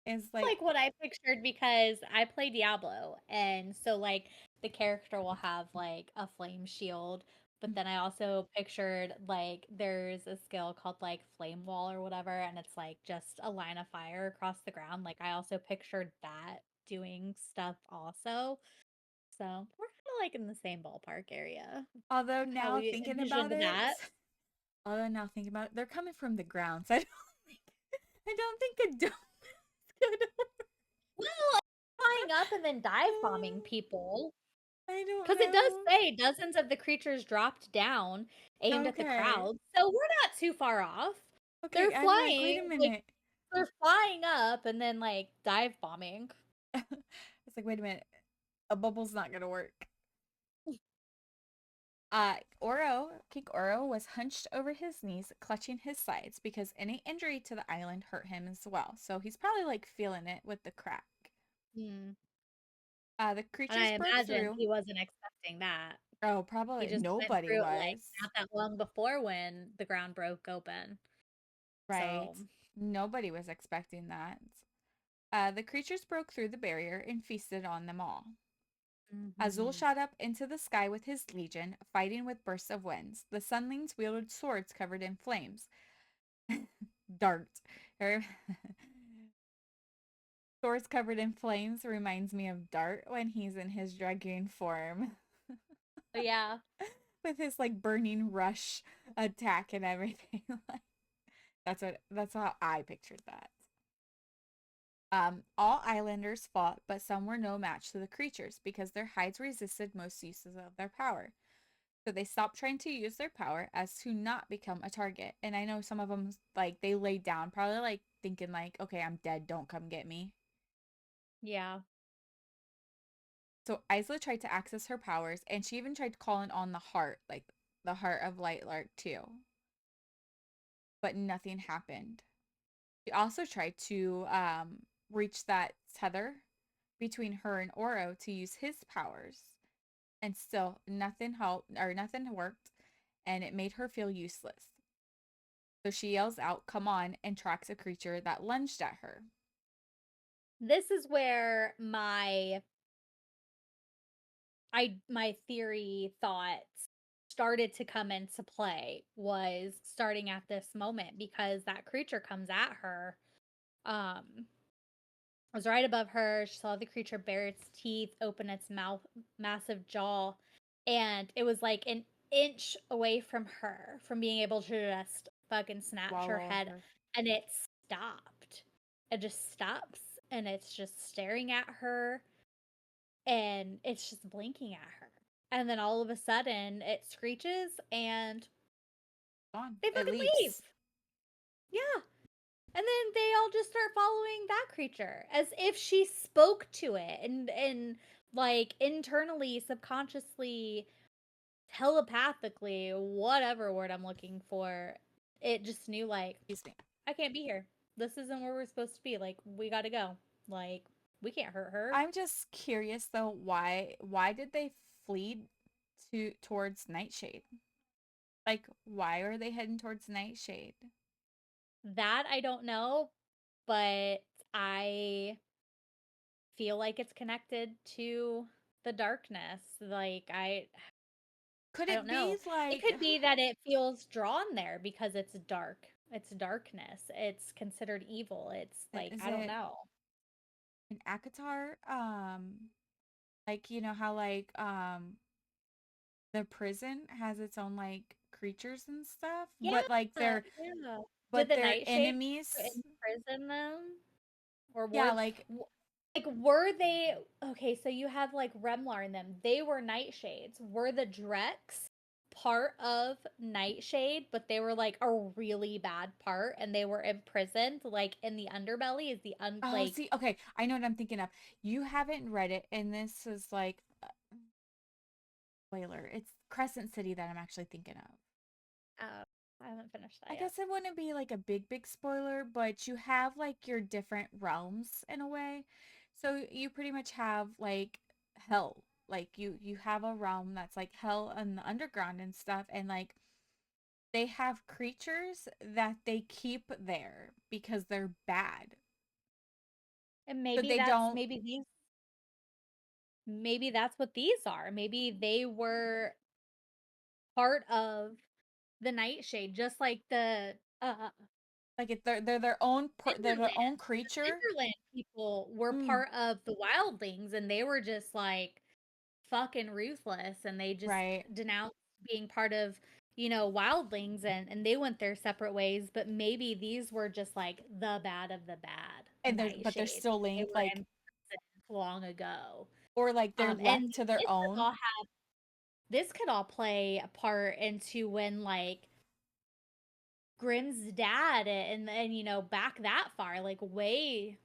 is like Like what I pictured because I play Diablo, and so like the character will have like a flame shield, but then I also pictured like there's a skill called like flame wall or whatever, and it's like just a line of fire across the ground. Like I also pictured that doing stuff also. So we're kind of like in the same ballpark area although with how now we thinking about envisioned it, that. they're coming from the ground. So think I don't think a dome is gonna Well, flying up and then dive bombing people. I don't Because it does know. say dozens of the creatures dropped down, aimed at the Okay. crowd, so we're not too far off. Okay, They're I'm like, wait a flying, like, minute. they're flying up and then, like, dive bombing. It's like, wait a minute. A bubble's not gonna work. King Oro was hunched over his knees, clutching his sides because any injury to the island hurt him as well. So he's probably like feeling it with the crack. Hmm. The And creatures I broke imagine through. he wasn't expecting that. Oh, He probably just went nobody through it, like, was, not that long before when the ground broke open. right? So, Nobody was expecting that. The creatures broke through the barrier and feasted on them all. Azul mhm. shot up into the sky with his legion, fighting with bursts of winds. The sunlings wielded swords covered in flames. Dart. Or- Swords covered in flames reminds me of Dart when he's in his dragoon form But yeah. with his like burning rush attack and everything. Like that's how I pictured that. All islanders fought, but some were no match to the creatures because their hides resisted most uses of their power. So they stopped trying to use their power as to not become a target. And I know some of them like they laid down, probably like thinking like, okay, I'm dead, don't come get me. Yeah. So Isla tried to access her powers, and she even tried calling on the heart, like the heart of Lightlark too. But nothing happened. She also tried to reach that tether between her and Oro to use his powers, and still nothing helped or nothing worked, and it made her feel useless. So she yells out, "Come on," and tracks a creature that lunged at her. This is where my theory thoughts started to come into play, was starting at this moment because that creature comes at her. Was right above her. She saw the creature bare its teeth, open its mouth, massive jaw, and it was like an inch away from her from being able to just fucking snatch her Swallow head. her. And it stopped. It just stops and it's just staring at her and it's just blinking at her. And then all of a sudden it screeches and Gone. they It fucking leave. leaves. Yeah. And then they all just start following that creature as if she spoke to it and like internally, subconsciously, telepathically, whatever word I'm looking for, it just knew like Excuse me. I can't be here. This isn't where we're supposed to be. Like we got to go. Like we can't hurt her. I'm just curious though, why did they flee towards Nightshade? Like, why are they heading towards Nightshade? That I don't know, but I feel like it's connected to the darkness. Like Could I don't it be know. It like could be that it feels drawn there because it's dark. It's darkness. It's considered evil. It's like, is I don't it know. an Akatar? Like you know how like the prison has its own like creatures and stuff, Yeah, yeah. Did but the they're nightshade enemies. imprison them? Or Yeah, were like like were they okay, so you have like Remlar in them. They were nightshades. Were the Drex part of Nightshade, but they were like a really bad part and they were imprisoned like in the underbelly is the oh, like see, okay, I know what I'm thinking of. You haven't read it, and this is like spoiler. It's Crescent City that I'm actually thinking of. I haven't finished that I yet. guess it wouldn't be like a big spoiler, but you have like your different realms in a way. So you pretty much have like hell. Like you have a realm that's like hell and the underground and stuff, and like they have creatures that they keep there because they're bad. And So they don't maybe that's what these are. Maybe they were part of the Nightshade, just like like they're their own they're their Cinderland. own The creature. Cinderland people were Mm, part of the Wildlings, and they were just like fucking ruthless, and they just right. denounced being part of Wildlings, and they went their separate ways. But maybe these were just like the bad of the bad And they're but they're Nightshades. still They linked were like in prison long ago. Or like they're left And to their own. this could all play a part into when like Grimm's dad and you know back that far, like way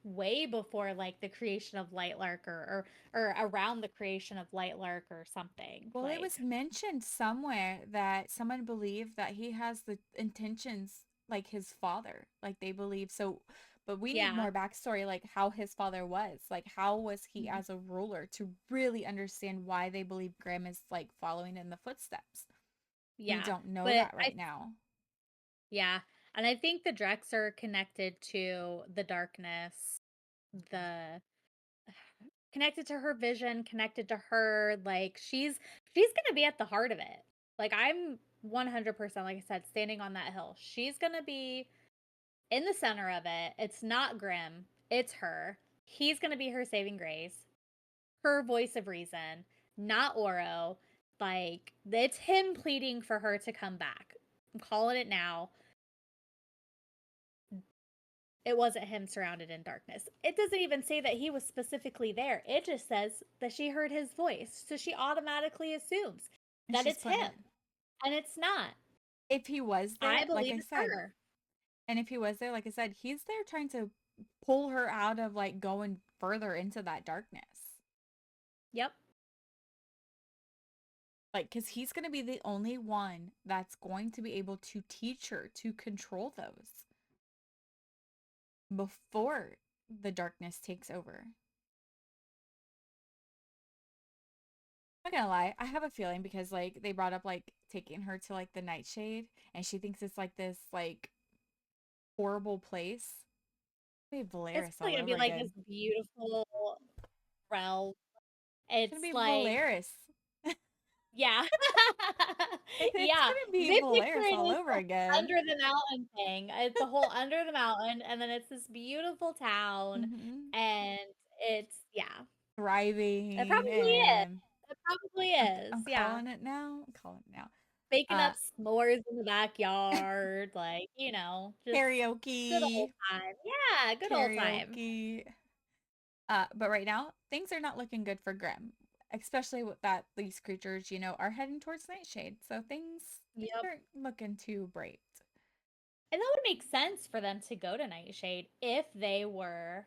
before like the creation of Lightlark or around the creation of Lightlark or something. Well, it was Like mentioned somewhere that someone believed that he has the intentions like his father. Like they believe so, but we need yeah. more backstory, like how his father was. Like how was he Mhm. as a ruler to really understand why they believe Grimm is like following in the footsteps. We Yeah. don't know But that I right now. yeah, and I think the Drex are connected to the darkness, the connected to her vision, connected to her, like she's gonna be at the heart of it. Like I'm 100%, like I said, standing on that hill. She's gonna be in the center of it. It's not Grimm, it's her. He's gonna be her saving grace, her voice of reason, not Oro. Like it's him pleading for her to come back. I'm calling it now. It wasn't him surrounded in darkness. It doesn't even say that he was specifically there. It just says that she heard his voice. So she automatically assumes And that she's it's putting it, him. And it's not. if he was I there, like believe I it's said, her. and if he was there, like I said, he's there trying to pull her out of like going further into that darkness. Yep. Like, because he's going to be the only one that's going to be able to teach her to control those before the darkness takes over. I'm not gonna lie, I have a feeling because like they brought up like taking her to like the Nightshade and she thinks it's like this like horrible place. Maybe It's Valeris probably all going to be over like this again. beautiful realm. It's gonna It's be like, Valeris. yeah. It's Yeah. gonna be They picture Valeris it all as over the again. under the mountain thing. It's a whole under the mountain, and then it's this beautiful town, Hmm. and it's, yeah. It Thriving probably is. and It probably I'm, is, I'm yeah. calling it now. I'm calling it now. Baking Uh, up s'mores in the backyard, like, you know, just good old karaoke, time. Yeah, good old time. karaoke. But right now, things are not looking good for Grimm, especially with that these creatures, you know, are heading towards Nightshade. So things Yep. aren't looking too bright. And that would make sense for them to go to Nightshade if they were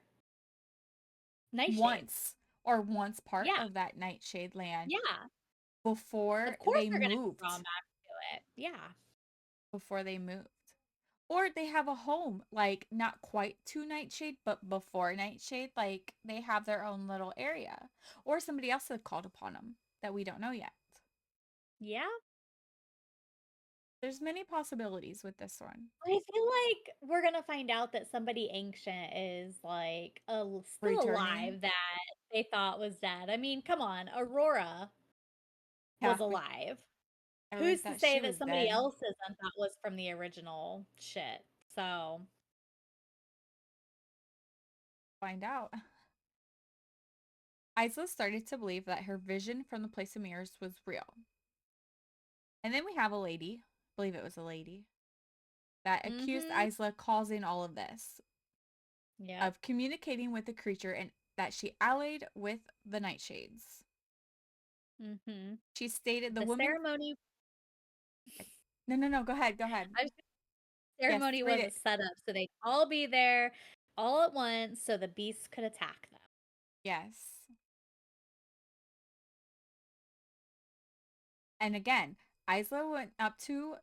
Nightshades. Once part Yeah, of that Nightshade land yeah. before Of course they they're gonna be drawn moved. back to it. Yeah. Before they moved. Or they have a home, like not quite to Nightshade, but before Nightshade, like they have their own little area. Or somebody else had called upon them that we don't know yet. Yeah. There's many possibilities with this one. I feel like we're gonna find out that somebody ancient is like still Returning. alive that they thought was dead. I mean, come on, Aurora Yeah, was alive. everybody Who's to thought say she that was somebody dead. else isn't that was from the original shit? So Find out. Isla started to believe that her vision from the Place of Mirrors was real. And then we have a lady, I believe it was a lady, that accused mm-hmm. Isla causing all of this, Yep. of communicating with the creature and that she allied with the Nightshades. Mm-hmm. She stated the The woman. ceremony No, no, no. Go ahead. Go ahead. I was Yes, ceremony read was a it. setup so they'd all be there all at once so the beasts could attack them. Yes. And again, Isla went up to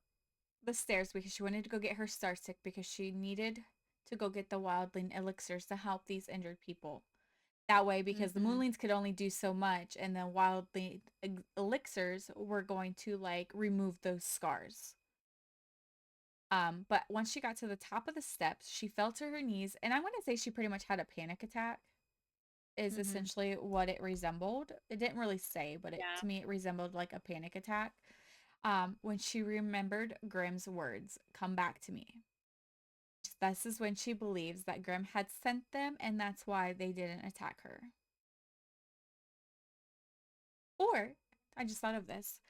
the stairs because she wanted to go get her star stick because she needed to go get the wildling elixirs to help these injured people. That way, because the Mm-hmm. moonlings could only do so much, and the wildling elixirs were going to like remove those scars. But once she got to the top of the steps, she fell to her knees, and I want to say she pretty much had a panic attack. Is Mm-hmm. essentially what it resembled. It didn't really say, but Yeah. to me it resembled like a panic attack. When she remembered Grimm's words, "Come back to me." This is when she believes that Grimm had sent them, and that's why they didn't attack her. Or, I just thought of this: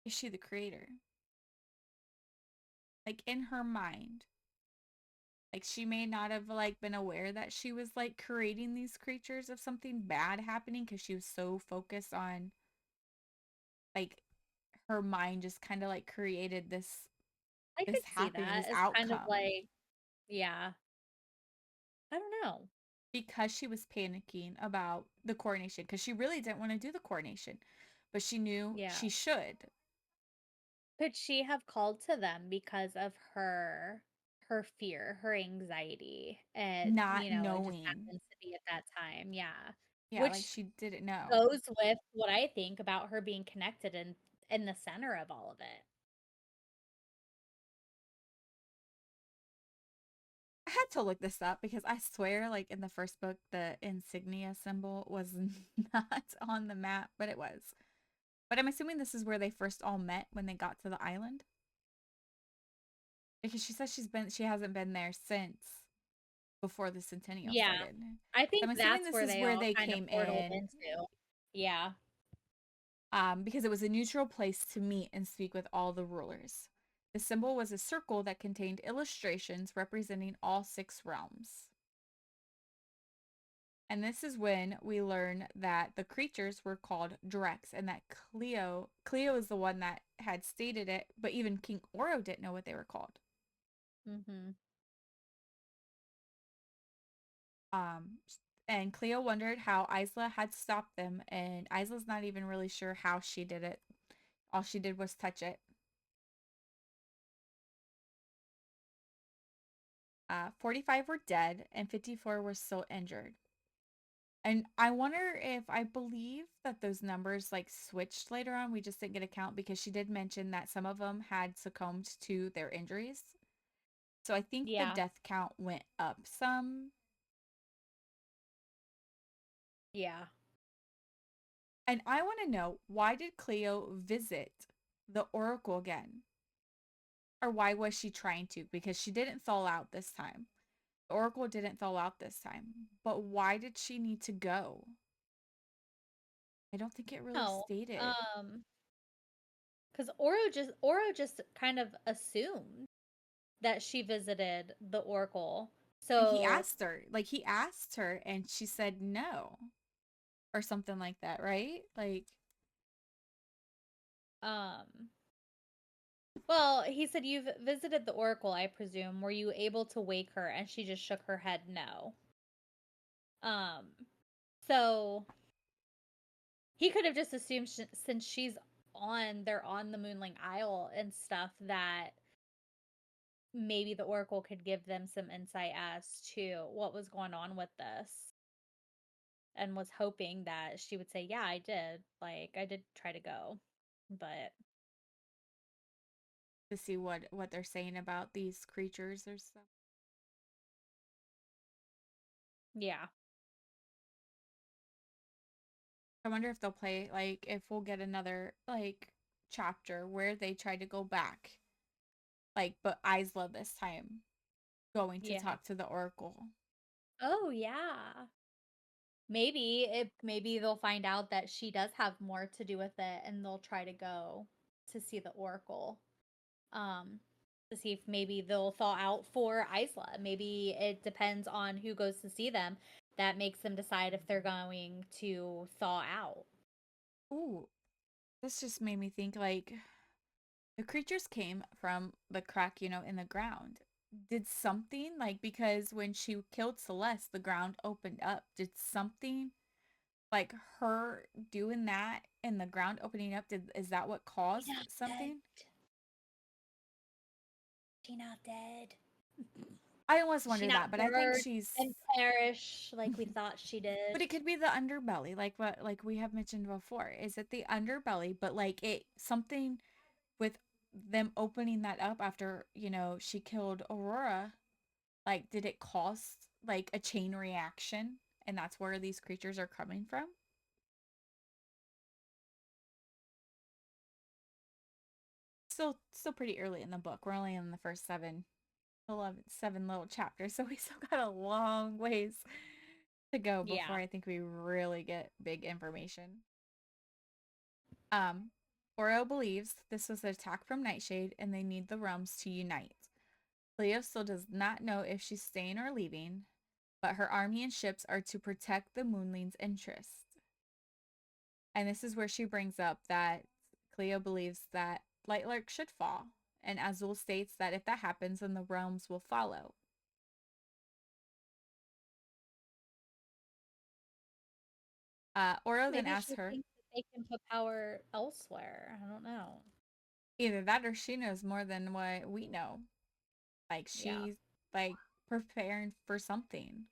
is she the creator? Like in her mind, Like she may not have like been aware that she was like creating these creatures of something bad happening because she was so focused on like her mind just kind of like created I this could see happening, that this as kind of outcome like, yeah, I don't know. because she was panicking about the coronation because she really didn't want to do the coronation, but she knew Yeah. she should. Could she have called to them because of her fear, her anxiety, and, Not it just knowing. happens to be at that time, yeah. Yeah, like Which she didn't know. goes with what I think about her being connected and in the center of all of it. I had to look this up because I swear, like in the first book, the insignia symbol was not on the map, but it was. But I'm assuming this is where they first all met when they got to the island. Because she says she hasn't been there since before the centennial Yeah. started. I So I'm think assuming that's this where is they where all they kind of came portaled in. into. Yeah. Because it was a neutral place to meet and speak with all the rulers. The symbol was a circle that contained illustrations representing all six realms. And this is when we learn that the creatures were called Drex and that Cleo is the one that had stated it, but even King Oro didn't know what they were called. Mhm. Um, and Cleo wondered how Isla had stopped them, and Isla's not even really sure how she did it. All she did was touch it. 45 were dead, and 54 were still injured. And I wonder if I believe that those numbers like switched later on. We just didn't get a count because she did mention that some of them had succumbed to their injuries. So I think the Yeah. death count went up some. Yeah. And I want to know, why did Cleo visit the Oracle again? Or why was she trying to? Because she didn't thaw out this time. The Oracle didn't thaw out this time. But why did she need to go? I don't think it really No. stated. Um, because Oro just kind of assumed that she visited the Oracle. And he So, asked her, like he asked her and she said no or something like that, right? Like um, well, he said you've visited the Oracle, I presume. Were you able to wake her? And she just shook her head no. Um, so he could have just assumed since they're on the Moonling Isle and stuff that maybe the Oracle could give them some insight as to what was going on with this and was hoping that she would say, "Yeah, I did. Like I did try to go." But to see what they're saying about these creatures or stuff. yeah. I wonder if they'll play like if we'll get another like chapter where they try to go back. Like but Isla this time going to Yeah. talk to the Oracle. Oh, yeah. Maybe they'll find out that she does have more to do with it and they'll try to go to see the Oracle. Um to see if maybe they'll thaw out for Isla. Maybe it depends on who goes to see them that makes them decide if they're going to thaw out. Ooh, this just made me think like the creatures came from the crack, in the ground. Did something like because when she killed Celeste, the ground opened up. Did something like her doing that and the ground opening up, is that what She caused not dead. something? She not dead. I always She wonder not that, but I think burn she's and perish like we thought she but did. it could be the underbelly, like what like we have mentioned before. Is it the underbelly, but like it something with them opening that up after, she killed Aurora, like did it cause like a chain reaction and that's where these creatures are coming from? Still pretty early in the book. We're only in the first 7 little chapters, so we still got a long ways to go before Yeah. I think we really get big information. Um, Oro believes this was an attack from Nightshade and they need the realms to unite. Leo still does not know if she's staying or leaving, but her army and ships are to protect the Moonling's interests. And this is where she brings up that Cleo believes that Lightlark should fall, and Azul states that if that happens, then the realms will follow. Oro then Maybe asks she her thinks that they can put power elsewhere. I don't know. either that or she knows more than what we know. Like Yeah. she's like preparing for something.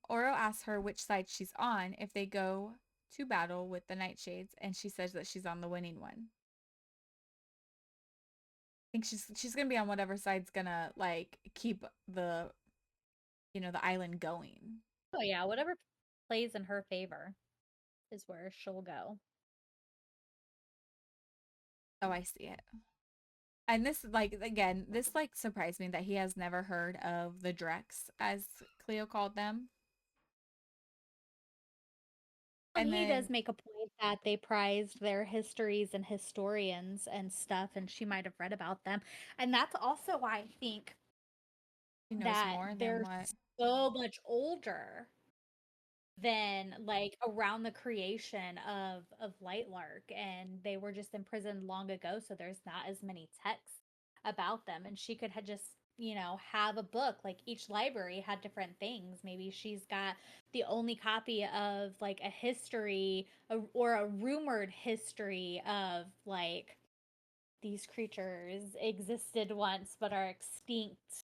Oro asks her which side she's on if they go to battle with the Nightshades, and she says that she's on the winning one. I think she's gonna be on whatever side's gonna like keep the the island going. Oh yeah, whatever plays in her favor is where she'll go. Oh, I see it. And this like again, this like surprised me that he has never heard of the Drex as Cleo called them. And And he does then make a point that they prized their histories and historians and stuff, and she might have read about them. And that's also why I think he knows that more than they're what so much older than like around the creation of Lightlark, and they were just imprisoned long ago, so there's not as many texts about them, and she could have just have a book. Like each library had different things. Maybe she's got the only copy of like a history, or a rumored history of like these creatures existed once but are extinct,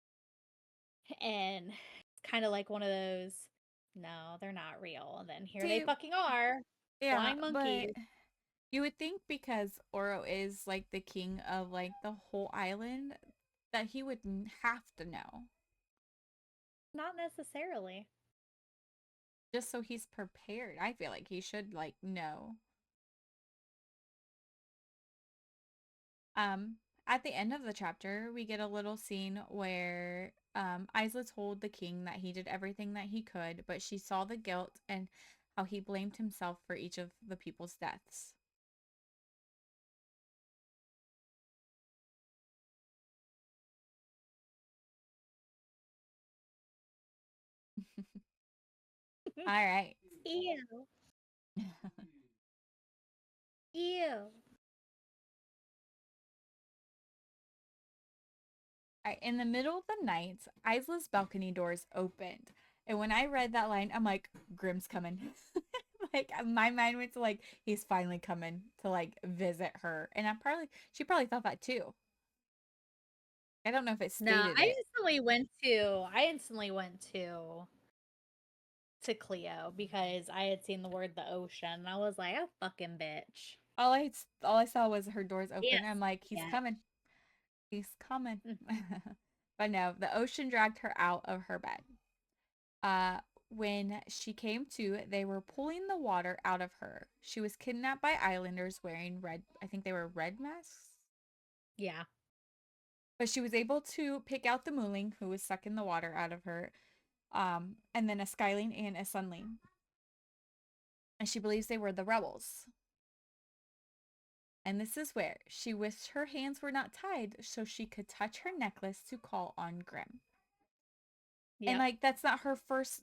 and it's kind of like one of those, no, they're not real. And then here they see, fucking are, yeah, flying but monkeys. you would think because Oro is like the king of like the whole island that he would have to know Not necessarily. just so he's prepared. I feel like he should like know. Um, at the end of the chapter, we get a little scene where Isla told the king that he did everything that he could, but she saw the guilt and how he blamed himself for each of the people's deaths. All right. Ew. Ew. Right, in the middle of the night, Isla's balcony doors opened. And when I read that line, I'm like, Grim's coming. Like my mind went to like, he's finally coming to like visit her. And she probably thought that too. I don't know if it No, stated it. I instantly went to Cleo because I had seen the word the ocean, and I was like, a fucking bitch. All I saw was her doors open. Yes. I'm like, he's Yeah. coming. He's coming. Mhm. But no, the ocean dragged her out of her bed. Uh, when she came to, they were pulling the water out of her. She was kidnapped by islanders wearing red, I think they were red masks. Yeah. But she was able to pick out the mooling who was sucking the water out of her, and then a skyling and a sunling. And she believes they were the rebels. And this is where she wished her hands were not tied so she could touch her necklace to call on Grim. And Yep. like that's not her first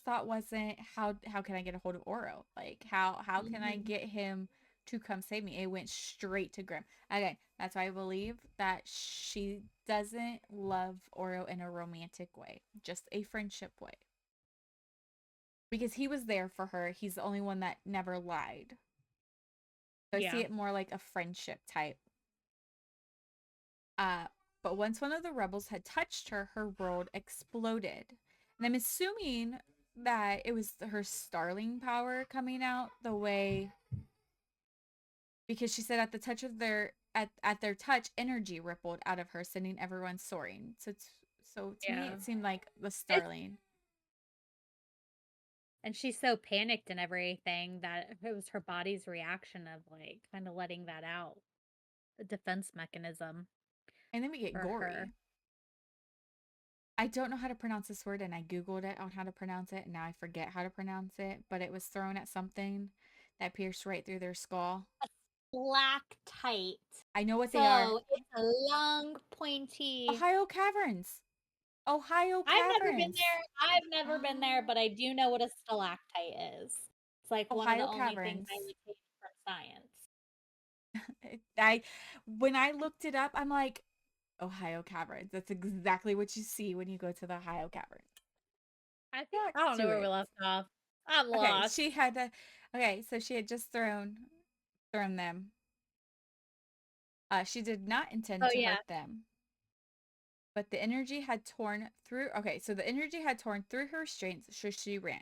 thought wasn't how can I get a hold of Oro? Like how can I Mhm. get him to come save me? It went straight to Grim. Again, that's why I believe that she doesn't love Oro in a romantic way, just a friendship way. Because he was there for her. He's the only one that never lied. So I see Yeah. it more like a friendship type. Uh, but once one of the rebels had touched her, her world exploded. And I'm assuming that it was her starling power coming out the way because she said at the touch of at their touch, energy rippled out of her, sending everyone soaring. So to me Yeah. it seemed like the It's, starling. and she's so panicked and everything that it was her body's reaction of like kind of letting that out, a defense mechanism And then we get for her. gory. I don't know how to pronounce this word and I googled it on how to pronounce it and now I forget how to pronounce it, but it was thrown at something that pierced right through their skull. stalactite. I know what they are. So it's a long, pointy. Ohio Caverns. Ohio I've never been Caverns. there. I've never been there, Oh, but I do know what a stalactite is. It's like one of the Ohio only things I Caverns. would take from science. I when I looked it up, I'm like, Ohio Caverns. That's exactly what you see when you go to the Ohio Caverns. I think Back I don't know to where we it. left off. I'm Okay, lost. she had to. Okay, so she had just thrown them. She did not intend Oh to yeah. hurt them, but the energy had torn through. Okay, so the energy had torn through her restraints, so she ran.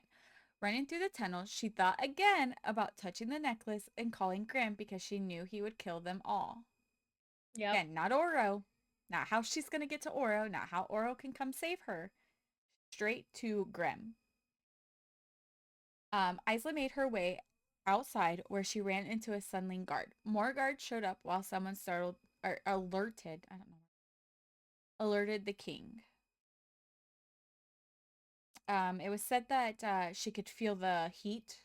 Running through the tunnel, she thought again about touching the necklace and calling Grim because she knew he would kill them all. Yep. Again, not Oro. Not how she's going to get to Oro. Not how Oro can come save her. Straight to Grim. Isla made her way outside where she ran into a sunling guard. More guards showed up while someone startled or alerted, I don't know, alerted the king. It was said that she could feel the heat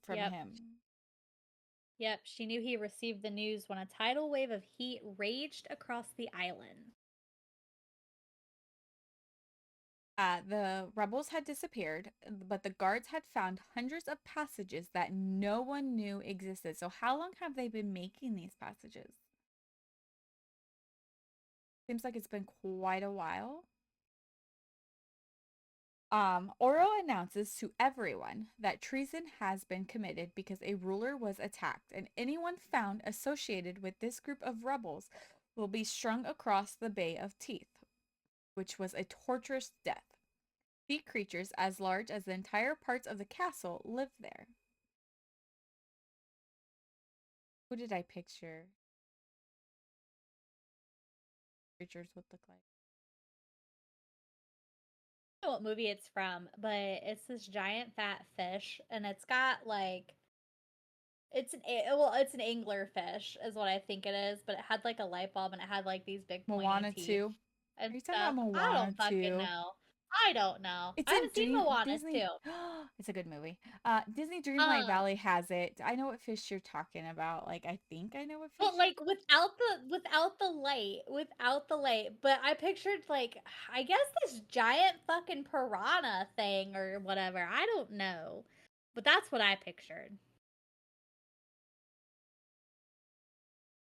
from Yep. him. Yep. She knew he received the news when a tidal wave of heat raged across the island. The rebels had disappeared, but the guards had found hundreds of passages that no one knew existed. So, how long have they been making these passages? Seems like it's been quite a while. Oro announces to everyone that treason has been committed because a ruler was attacked, and anyone found associated with this group of rebels will be strung across the Bay of Teeth, which was a torturous death. Sea creatures as large as the entire parts of the castle live there. Who did I picture creatures would look like? I don't know what movie it's from, but it's this giant fat fish, and it's got like it's an anglerfish is what I think it is, but it had like a light bulb and it had like these big pointy Moana teeth 2. and Are you talking about stuff. I Moana don't fucking 2? know. I don't know. It's I in haven't seen Moana Disney. too. It's a good movie. Disney Dreamlight Um, Valley has it. I know what fish you're talking about. Like, I think I know what but fish. like without the light. But I pictured like I guess this giant fucking piranha thing or whatever. I don't know, but that's what I pictured.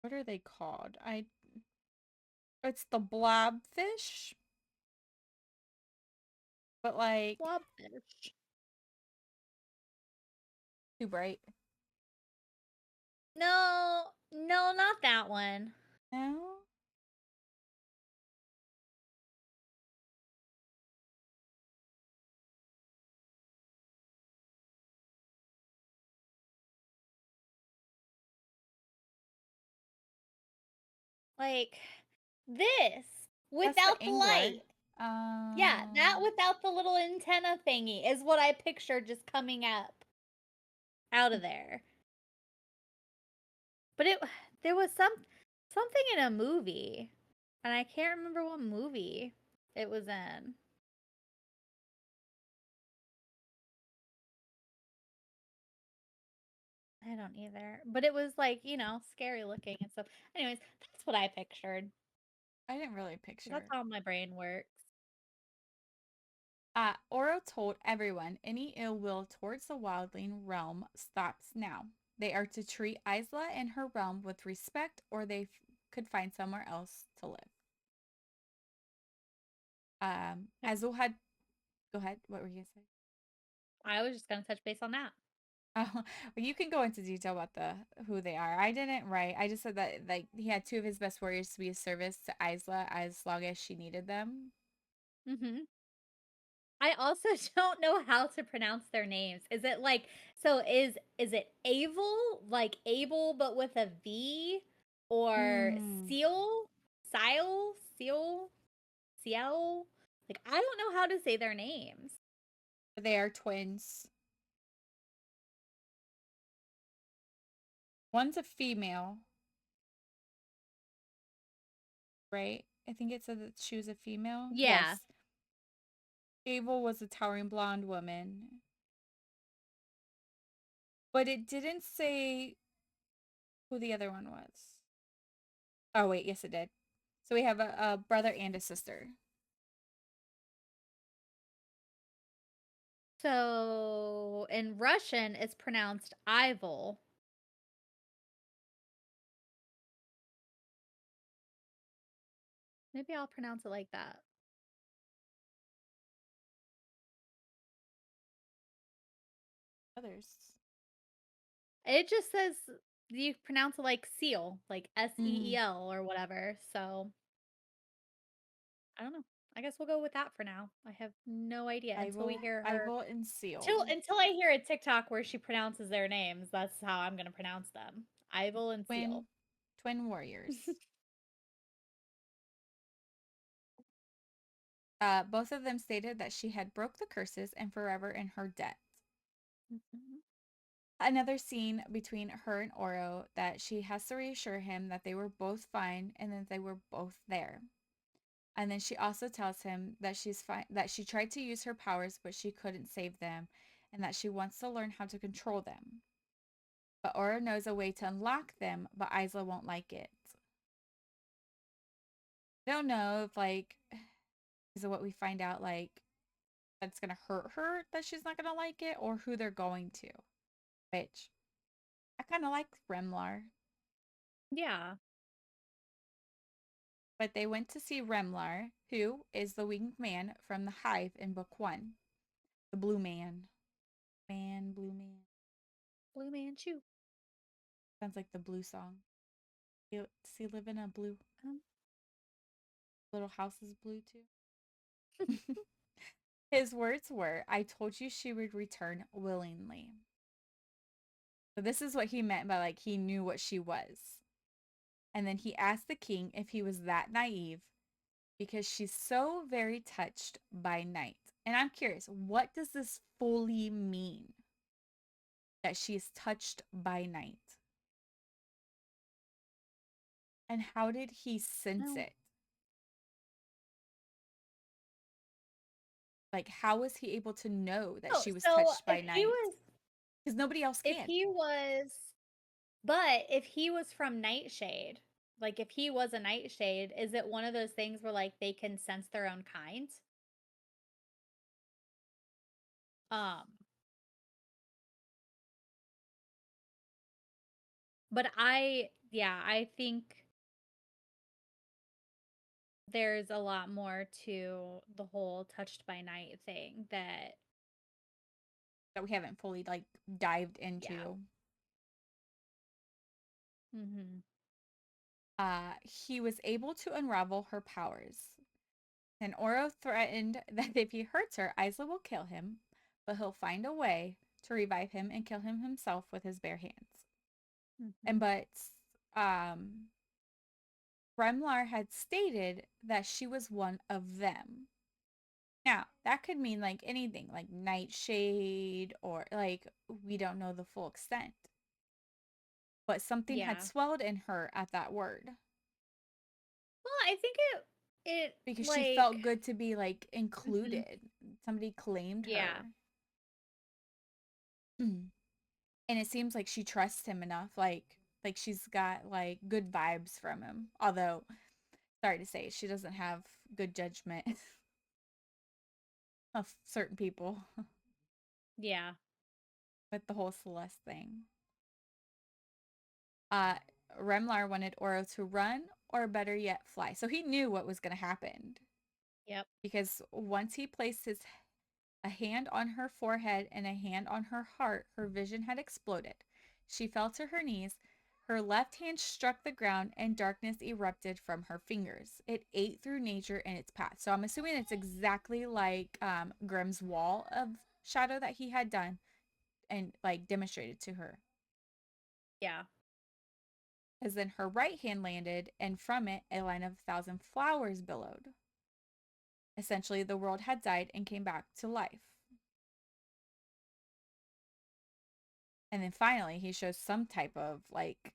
What are they called? It's the blobfish, but like Blobfish. too bright. No, no, not that one. No, Like this that's the without the angler. light. Yeah, that Um, without the little antenna thingy is what I pictured just coming up out of there. But it there was something in a movie, and I can't remember what movie it was in. I don't either. But it was like, scary looking and stuff. Anyways, that's what I pictured. I didn't really 'Cause that's picture. how my brain works. Oro told everyone any ill will towards the wildling realm stops now. They are to treat Isla and her realm with respect, or they could find somewhere else to live. Azul had. Go ahead. What were you gonna say? I was just gonna touch base on that. Oh, well, you can go into detail about who they are. I didn't write. I just said that like he had two of his best warriors to be of service to Isla as long as she needed them. Mm-hmm. I also don't know how to pronounce their names. Is it like so is it Avel, like Abel but with a V, or Hmm. Seal? Seal? Seal? Seal? Like I don't know how to say their names. They are twins. One's a female, right? I think it said that she was a female. Yeah. Yes. Abel was a towering blonde woman. But it didn't say who the other one was. Oh, wait, yes, it did. So we have a brother and a sister. So in Russian, it's pronounced Ivil. Maybe I'll pronounce it like that. Others. It just says you pronounce it like seal, like Mm, SEEL or whatever. So I don't know. I guess we'll go with that for now. I have no idea until we hear her. Ival and Seal. Until I hear a TikTok where she pronounces their names. That's how I'm gonna pronounce them. Ivil and Seal. Twin, twin warriors. Both of them stated that she had broke the curses and forever in her debt. Mhm. Another scene between her and Oro that she has to reassure him that they were both fine and that they were both there. And then she also tells him that she's fine, that she tried to use her powers but she couldn't save them and that she wants to learn how to control them. But Oro knows a way to unlock them, but Isla won't like it. I don't know if like is it what we find out like that's gonna hurt her that she's not gonna like it or who they're going to. Which I kind of like Remlar. Yeah. But they went to see Remlar, who is the winged man from the Hive in Book 1. The Blue Man. Blue Man. Blue Manchu. Sounds like the Blue song. Does he live in a blue? Um, Little house is blue too. His words were, I told you she would return willingly. So this is what he meant by like he knew what she was. And then he asked the king if he was that naive because she's so very touched by night. And I'm curious, what does this fully mean? That she is touched by night. And how did he sense no. it? Like, how was he able to know that Oh, she was so touched by night? Because nobody else if can. he was, but if he was from Nightshade, like if he was a Nightshade, is it one of those things where like they can sense their own kind? Um, but yeah, I think there's a lot more to the whole touched by night thing that, That we haven't fully like dived yeah. into. Mhm. He was able to unravel her powers. And Oro threatened that if he hurts her, Isla will kill him, but he'll find a way to revive him and kill him himself with his bare hands. And Mhm. but um Remlar had stated that she was one of them. Now, that could mean like anything, like nightshade or like we don't know the full extent. But something had Yeah. swelled in her at that word Well, I think it because she like felt good to be like mhm. included. Somebody claimed Yeah. her. And it seems like she trusts him enough like she's got like good vibes from him. Although sorry to say, she doesn't have good judgment of certain people Yeah. with the whole Celeste thing. Uh, Remlar wanted Oro to run or better yet fly. So he knew what was going to happen Yep. because once he placed his a hand on her forehead and a hand on her heart, her vision had exploded. She fell to her knees. Her left hand struck the ground and darkness erupted from her fingers. It ate through nature in its path. So I'm assuming it's exactly like Grimm's wall of shadow that he had done and like demonstrated to her. Yeah. As then her right hand landed, and from it a line of 1,000 flowers billowed. Essentially, the world had died and came back to life. And then finally, he shows some type of like,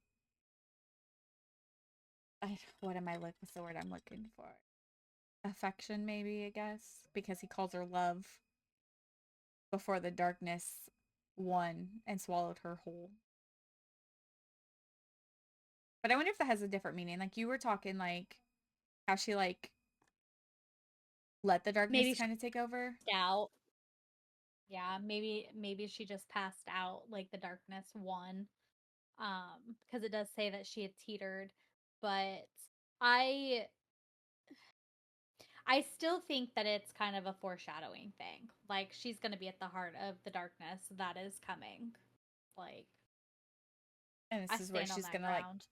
what am I like? What's the word I'm looking for? Affection, maybe, I guess, because he calls her love before the darkness. one and swallowed her whole. But I wonder if that has a different meaning. Like you were talking like how she like let the darkness Maybe she kind of take over. passed out. Yeah, maybe she just passed out, like the darkness won. Because it does say that she had teetered, but I I still think that it's kind of a foreshadowing thing. Like she's going to be at the heart of the darkness that is coming. Like And I this is where stand on that ground.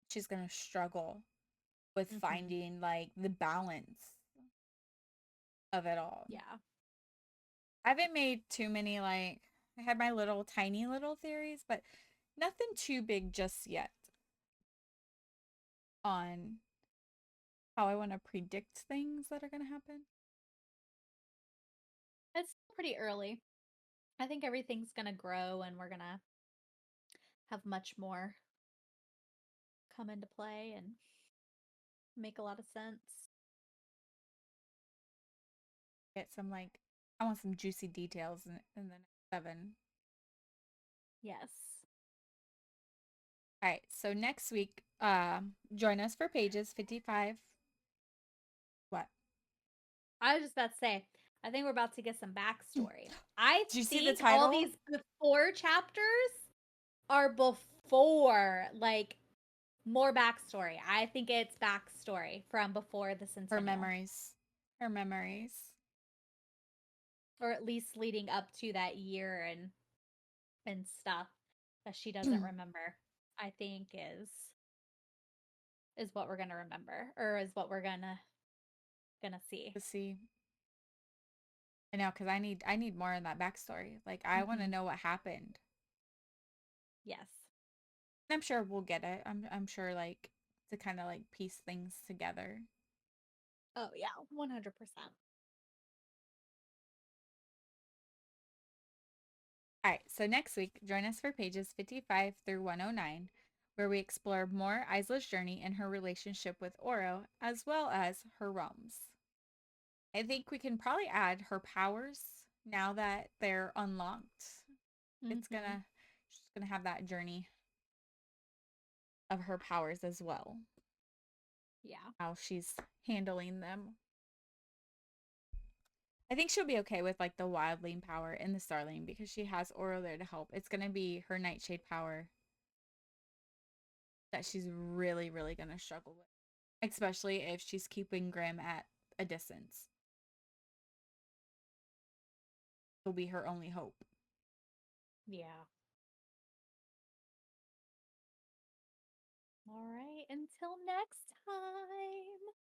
she's gonna struggle with Mhm. finding like the balance of it all. Yeah. I haven't made too many like I had my little tiny little theories, but nothing too big just yet on how I want to predict things that are gonna happen. It's still pretty early. I think everything's going to grow and we're going to have much more come into play and make a lot of sense. Get some like I want some juicy details in the next seven. Yes. All right, so next week, join us for pages 55. What? I was just about to say, I think we're about to get some backstory. I Do you see the think all title? these before chapters are before, like, more backstory. I think it's backstory from before the Her Centennial, memories. Her memories. or at least leading up to that year and stuff that she doesn't remember. I think is what we're gonna remember, or is what we're gonna see. To see. I know, because I need more in that backstory. Like I want to Hmm. know what happened. Yes. And I'm sure we'll get it. I'm sure like to kind of like piece things together. Oh yeah, 100%. All right, so next week, join us for pages 55 through 109, where we explore more Isla's journey and her relationship with Oro, as well as her realms. I think we can probably add her powers now that they're unlocked. It's Hmm. she's gonna have that journey of her powers as well, Yeah. how she's handling them. I think she'll be okay with like the wildling power and the starling because she has Oro there to help. It's gonna be her nightshade power that she's really, really gonna struggle with, especially if she's keeping Grim at a distance. Will be her only hope. Yeah. All right. Until next time.